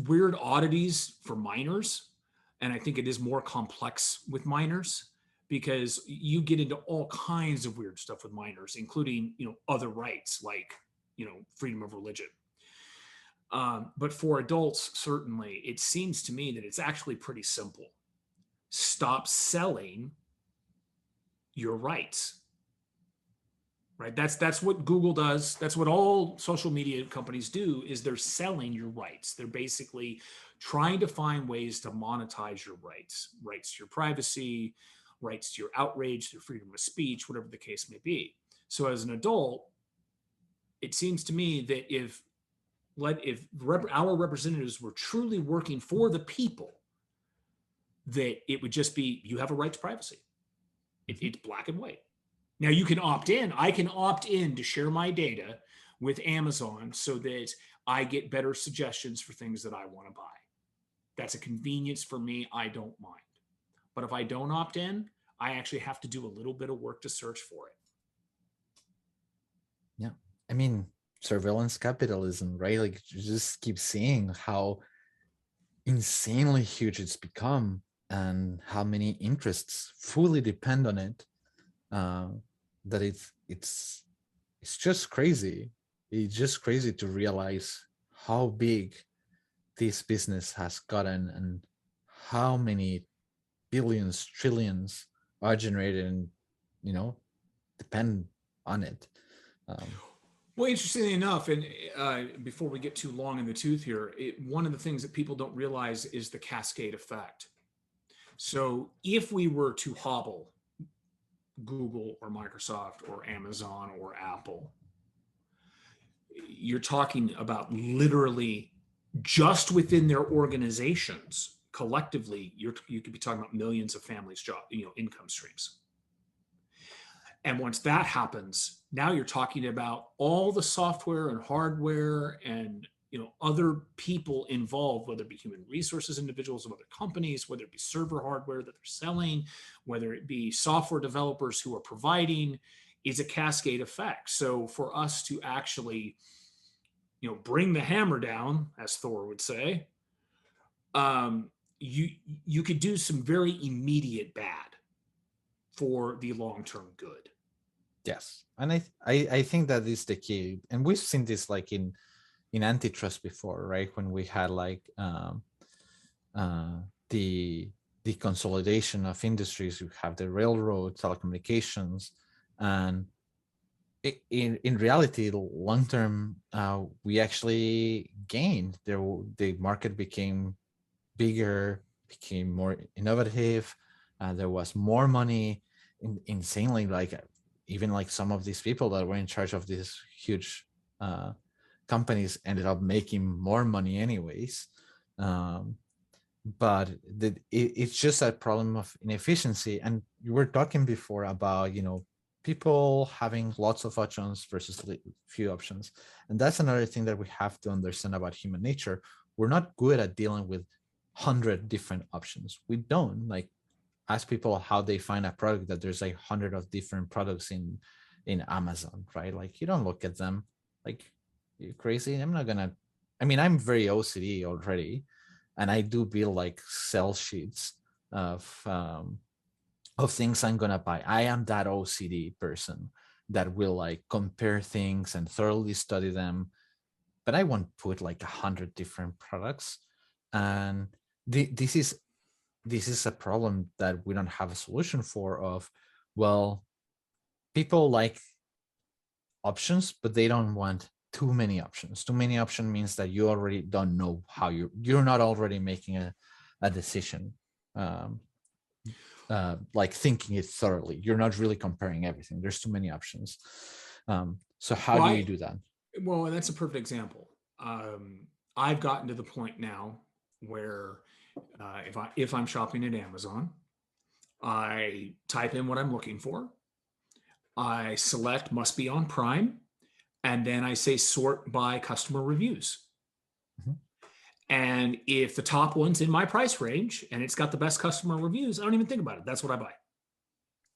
weird oddities for minors, and I think it is more complex with minors because you get into all kinds of weird stuff with minors, including other rights like freedom of religion. But for adults, certainly, it seems to me that it's actually pretty simple. Stop selling your rights. Right? That's what Google does. That's what all social media companies do, is they're selling your rights. They're basically trying to find ways to monetize your rights to your privacy, rights to your outrage, to freedom of speech, whatever the case may be. So as an adult, it seems to me that if our representatives were truly working for the people, that it would just be, you have a right to privacy. It's black and white. Now you can opt in. I can opt in to share my data with Amazon so that I get better suggestions for things that I want to buy. That's a convenience for me. I don't mind. But if I don't opt in, I actually have to do a little bit of work to search for it. Yeah. I mean, surveillance capitalism, right? Like, you just keep seeing how insanely huge it's become and how many interests fully depend on it. That it's just crazy. It's just crazy to realize how big this business has gotten and how many billions, trillions are generated and depend on it. Well, interestingly enough, and before we get too long in the tooth here, one of the things that people don't realize is the cascade effect. So if we were to hobble Google or Microsoft or Amazon or Apple, you're talking about literally just within their organizations collectively, you could be talking about millions of families' income streams. And once that happens, now you're talking about all the software and hardware and other people involved, whether it be human resources individuals of other companies, whether it be server hardware that they're selling, whether it be software developers who are providing, is a cascade effect. So for us to actually bring the hammer down, as Thor would say, you could do some very immediate bad for the long-term good. Yes, and I think that is the key, and we've seen this like in antitrust before, right? When we had like the consolidation of industries, you have the railroad, telecommunications, and in reality, long term, we actually gained. The market became bigger, became more innovative. There was more money, insanely, like even like some of these people that were in charge of these huge companies ended up making more money anyways. But it's just a problem of inefficiency. And you were talking before about, people having lots of options versus few options. And that's another thing that we have to understand about human nature. We're not good at dealing with 100 different options. We don't like ask people how they find a product that there's like 100 of different products in Amazon, right? Like you don't look at them like, you're crazy. I'm very OCD already, and I do build like sell sheets of things I'm gonna buy. I am that OCD person that will like compare things and thoroughly study them, but I won't put like 100 different products. And this is a problem that we don't have a solution for. Of, well, people like options, but they don't want too many options. Too many options means that you already don't know how you're not already making a decision. Like thinking it thoroughly. You're not really comparing everything. There's too many options. So how do you do that? Well, and that's a perfect example. I've gotten to the point now where if I'm shopping at Amazon, I type in what I'm looking for. I select must be on Prime, and then I say sort by customer reviews. Mhm. And if the top one's in my price range and it's got the best customer reviews, I don't even think about it. That's what I buy.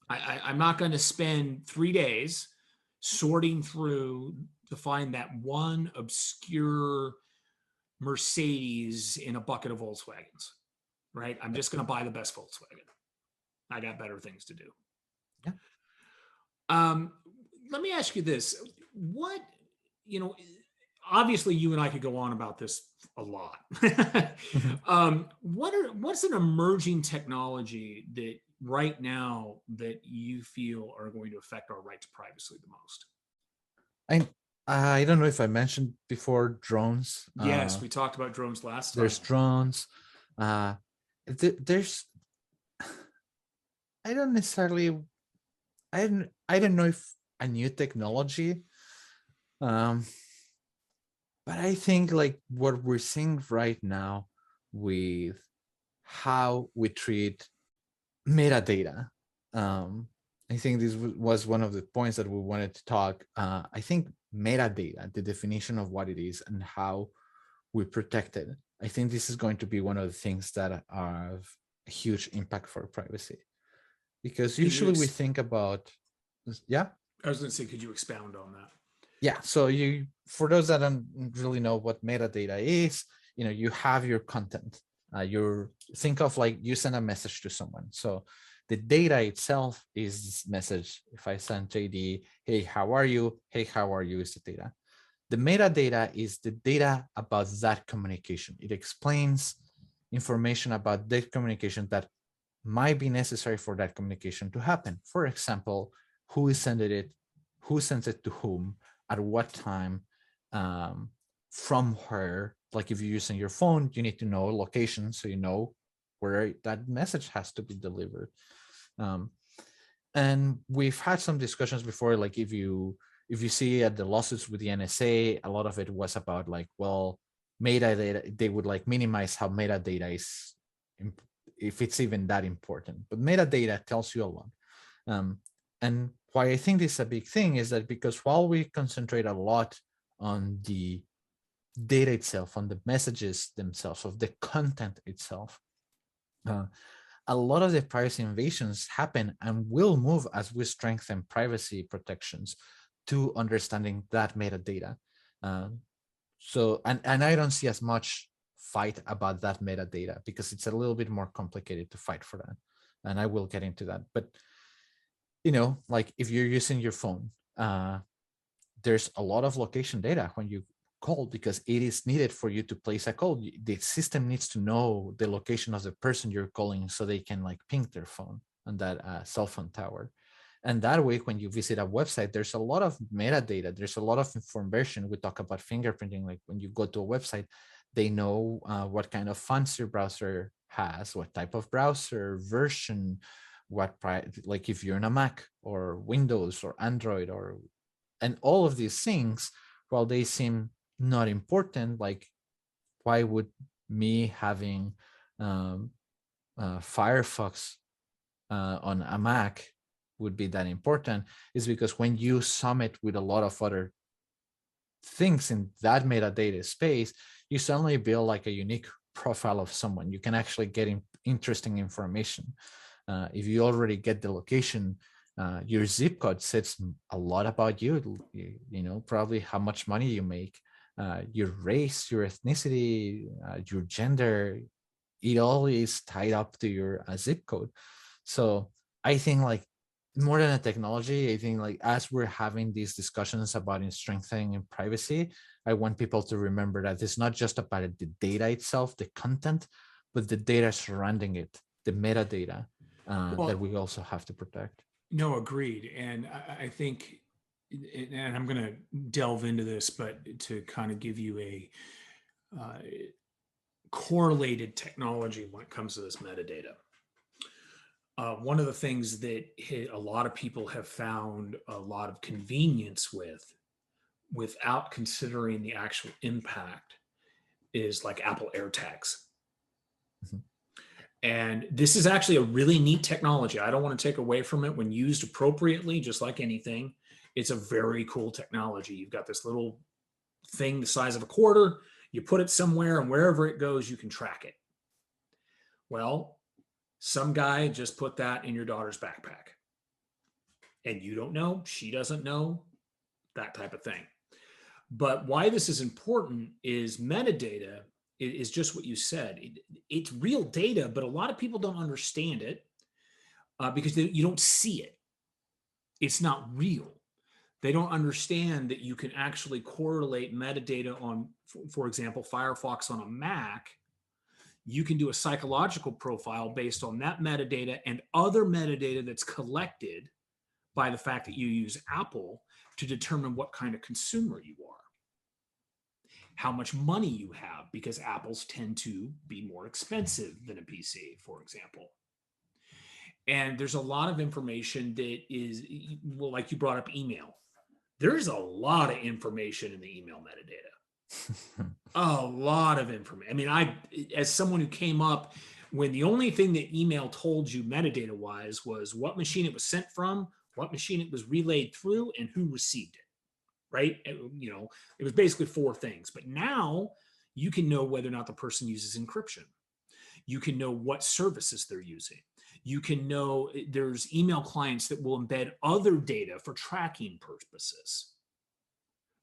I'm not going to spend 3 days sorting through to find that one obscure Mercedes in a bucket of Volkswagens, right? I'm just going to buy the best Volkswagen. I got better things to do. Yeah. Let me ask you this. What, obviously you and I could go on about this a lot. What's an emerging technology that right now that you feel are going to affect our right to privacy the most? I don't know if I mentioned before drones. Yes, we talked about drones last time. There's drones. There's I don't necessarily I don't know if a new technology, but I think like what we're seeing right now with how we treat metadata. I think this was one of the points that we wanted to talk. I think metadata, the definition of what it is and how we protect it. I think this is going to be one of the things that have a huge impact for privacy, because usually we think about, yeah. I was going to say, could you expound on that? Yeah. So for those that don't really know what metadata is, you have your content. Think of like you send a message to someone. So the data itself is this message. If I send JD, hey, how are you? Hey, how are you is the data. The metadata is the data about that communication. It explains information about that communication that might be necessary for that communication to happen. For example, who is sending it, who sends it to whom, at what time, from where. Like if you're using your phone, you need to know location so you know where that message has to be delivered. And we've had some discussions before, like if you see at the lawsuits with the NSA, a lot of it was about like, well, metadata, they would like minimize how metadata is, if it's even that important. But metadata tells you a lot. And why I think this is a big thing is that because while we concentrate a lot on the data itself, on the messages themselves, of the content itself, a lot of the privacy invasions happen and will move as we strengthen privacy protections to understanding that metadata. So I don't see as much fight about that metadata because it's a little bit more complicated to fight for that. And I will get into that. But, like if you're using your phone, there's a lot of location data when you call because it is needed for you to place a call. The system needs to know the location of the person you're calling so they can like ping their phone on that cell phone tower. And that way, when you visit a website, there's a lot of metadata. There's a lot of information. We talk about fingerprinting. Like when you go to a website, they know what kind of fonts your browser has, what type of browser version, like if you're in a Mac or Windows or Android, or and all of these things, while they seem not important, like why would me having um, Firefox on a Mac would be that important, is because when you sum it with a lot of other things in that metadata space, you suddenly build like a unique profile of someone. You can actually get interesting information. If you already get the location, your zip code says a lot about you. You know, probably how much money you make, your race, your ethnicity, your gender. It all is tied up to your zip code. So I think like more than a technology, I think like as we're having these discussions about strengthening privacy, I want people to remember that it's not just about the data itself, the content, but the data surrounding it, the metadata that Well, we also have to protect. no, agreed. And I think, and I'm going to delve into this, but to kind of give you a uh, correlated technology when it comes to this metadata. One of the things that a lot of people have found a lot of convenience with, without considering the actual impact, is like Apple AirTags. Mhm. And this is actually a really neat technology. I don't want to take away from it when used appropriately, just like anything. It's a very cool technology. You've got this little thing the size of a quarter, you put it somewhere, and wherever it goes, you can track it. Well, some guy just put that in your daughter's backpack, and you don't know, she doesn't know, that type of thing. But why this is important is metadata is just what you said. It's real data, but a lot of people don't understand it because you don't see it. It's not real. They don't understand that you can actually correlate metadata on, for example, Firefox on a Mac. You can do a psychological profile based on that metadata and other metadata that's collected by the fact that you use Apple to determine what kind of consumer you are, how much money you have, because Apples tend to be more expensive than a PC, for example. And there's a lot of information that is, well, like you brought up email. There's a lot of information in the email metadata. A lot of information. I mean, as someone who came up when the only thing that email told you metadata wise was what machine it was sent from, what machine it was relayed through, and who received it. Right? It was basically four things. But now you can know whether or not the person uses encryption. You can know what services they're using. You can know there's email clients that will embed other data for tracking purposes,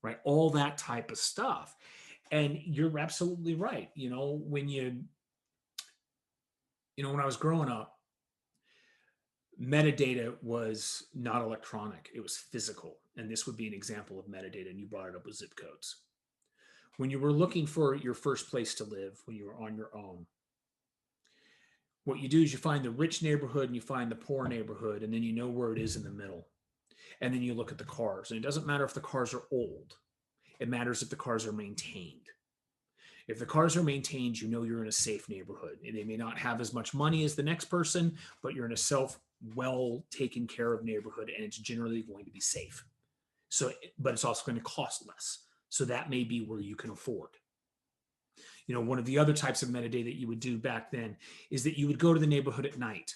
right? All that type of stuff. And you're absolutely right. When I was growing up, metadata was not electronic, it was physical. And this would be an example of metadata. And you brought it up with zip codes. When you were looking for your first place to live, when you were on your own, what you do is you find the rich neighborhood and you find the poor neighborhood, and then you know where it is in the middle. And then you look at the cars. And it doesn't matter if the cars are old, it matters if the cars are maintained. If the cars are maintained, you know you're in a safe neighborhood. And they may not have as much money as the next person, but you're in a well taken care of neighborhood, and it's generally going to be safe. So, but it's also going to cost less. So that may be where you can afford. One of the other types of metadata that you would do back then is that you would go to the neighborhood at night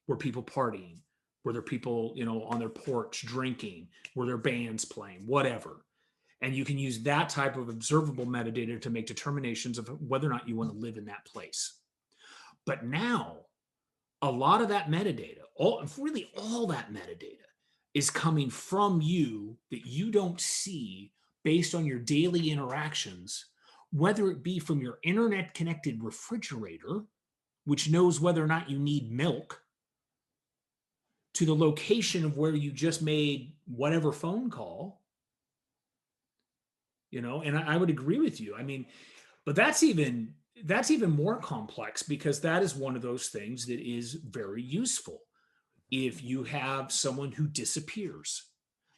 where people partying, where there are people, on their porch drinking, where there are bands playing, whatever. And you can use that type of observable metadata to make determinations of whether or not you want to live in that place. But now, a lot of that metadata, all that metadata, is coming from you that you don't see based on your daily interactions, whether it be from your internet connected refrigerator, which knows whether or not you need milk, to the location of where you just made whatever phone call. And I would agree with you. I mean, but that's even more complex, because that is one of those things that is very useful. If you have someone who disappears,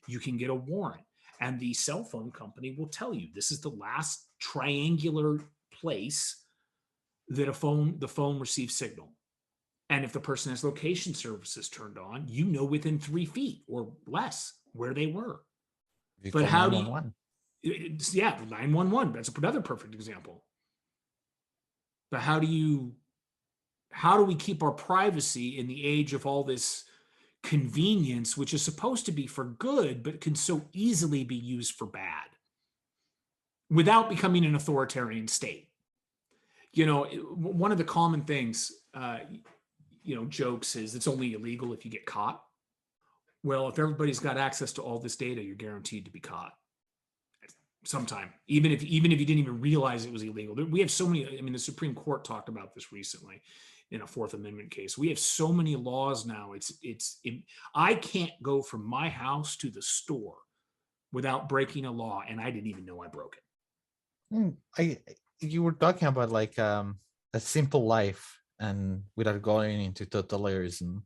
you can get a warrant, and the cell phone company will tell you this is the last triangular place that the phone receives signal. And if the person has location services turned on, you know within 3 feet or less where they were. You But call how do 911. you, yeah, 911, that's another perfect example. But how do we keep our privacy in the age of all this convenience, which is supposed to be for good, but can so easily be used for bad without becoming an authoritarian state? One of the common things, jokes is it's only illegal if you get caught. Well, if everybody's got access to all this data, you're guaranteed to be caught sometime, even if you didn't even realize it was illegal. We have so many. I mean, the Supreme Court talked about this recently in a Fourth Amendment case. We have so many laws now. I can't go from my house to the store without breaking a law, and I didn't even know I broke it. You were talking about like a simple life and without going into totalitarianism.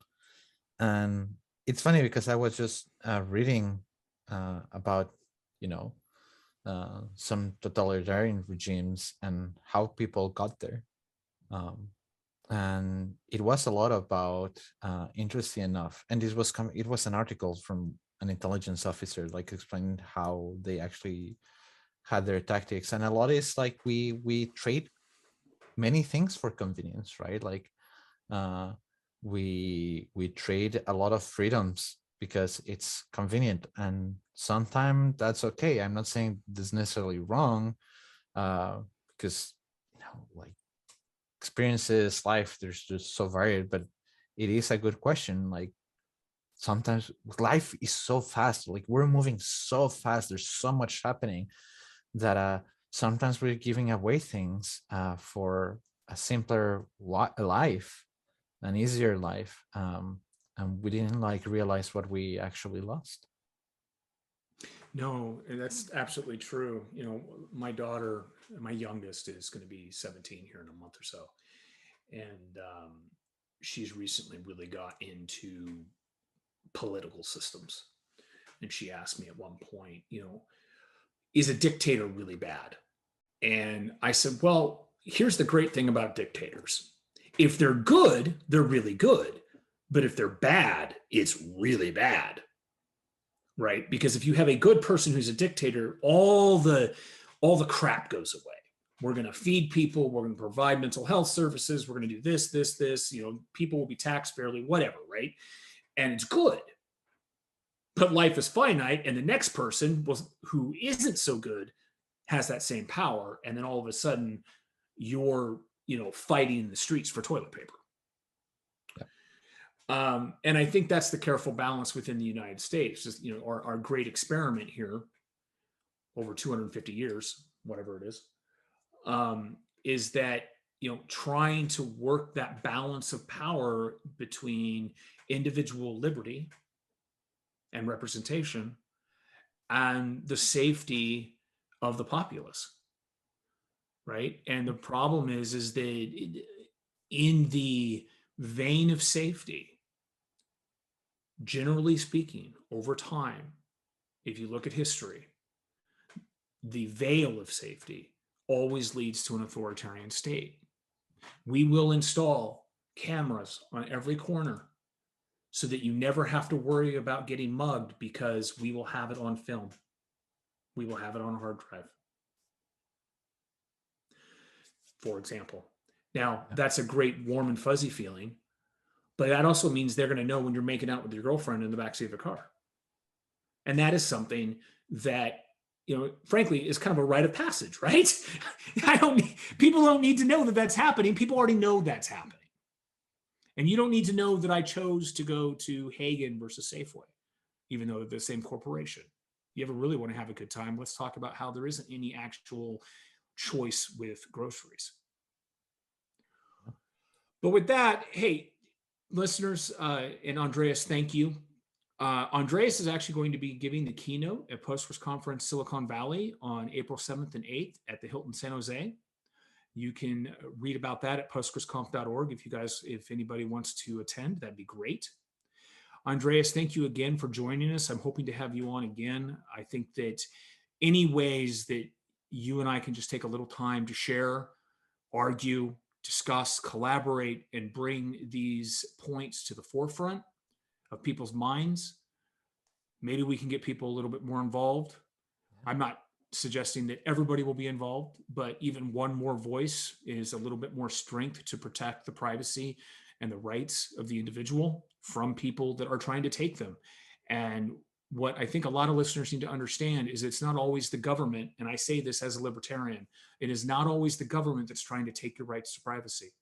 And it's funny because I was just reading about, some totalitarian regimes and how people got there. And it was a lot about, interesting enough, and it was an article from an intelligence officer, like explaining how they actually had their tactics. And a lot is like we trade many things for convenience, right? Like we trade a lot of freedoms because it's convenient, and sometimes that's okay. I'm not saying this is necessarily wrong, because like experiences, life, there's just so varied, but it is a good question. Like sometimes life is so fast, like we're moving so fast, there's so much happening that sometimes we're giving away things for a simpler life, an easier life, and we didn't like realize what we actually lost. No, that's absolutely true. My daughter, my youngest, is going to be 17 here in a month or so, and she's recently really got into political systems. And she asked me at one point, is a dictator really bad? And I said, well, here's the great thing about dictators. If they're good, they're really good. But if they're bad, it's really bad. Right? Because if you have a good person who's a dictator, all the crap goes away. We're going to feed people. We're going to provide mental health services. We're going to do this, this, this. People will be taxed fairly, whatever, right? And it's good. But life is finite, and the next person who isn't so good has that same power, and then all of a sudden you're fighting in the streets for toilet paper. And I think that's the careful balance within the United States. Just our great experiment here over 250 years, whatever it is that trying to work that balance of power between individual liberty and representation and the safety of the populace, right? And the problem is that in the vein of safety, generally speaking, over time, if you look at history, the veil of safety always leads to an authoritarian state. We will install cameras on every corner so that you never have to worry about getting mugged, because we will have it on film. We will have it on a hard drive, for example. Now, that's a great warm and fuzzy feeling, but that also means they're going to know when you're making out with your girlfriend in the backseat of a car. And that is something that, frankly, is kind of a rite of passage, right? People don't need to know that that's happening. People already know that's happening. And you don't need to know that I chose to go to Hagen versus Safeway, even though they're the same corporation. You ever really want to have a good time, let's talk about how there isn't any actual choice with groceries. But with that, hey, listeners, and Andreas, thank you. Andreas is actually going to be giving the keynote at Postgres Conference Silicon Valley on April 7th and 8th at the Hilton San Jose. You can read about that at postgresconf.org. If anybody wants to attend, that'd be great. Andreas, thank you again for joining us. I'm hoping to have you on again. I think that any ways that you and I can just take a little time to share, argue, discuss, collaborate, and bring these points to the forefront of people's minds. Maybe we can get people a little bit more involved. I'm not suggesting that everybody will be involved, but even one more voice is a little bit more strength to protect the privacy and the rights of the individual from people that are trying to take them. And what I think a lot of listeners need to understand is it's not always the government, and I say this as a libertarian, it is not always the government that's trying to take your rights to privacy.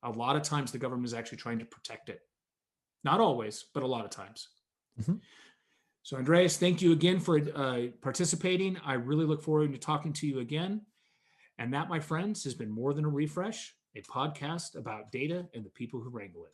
A lot of times the government is actually trying to protect it. Not always, but a lot of times. Mm-hmm. So, Andreas, thank you again for participating. I really look forward to talking to you again. And that, my friends, has been More Than a Refresh, a podcast about data and the people who wrangle it.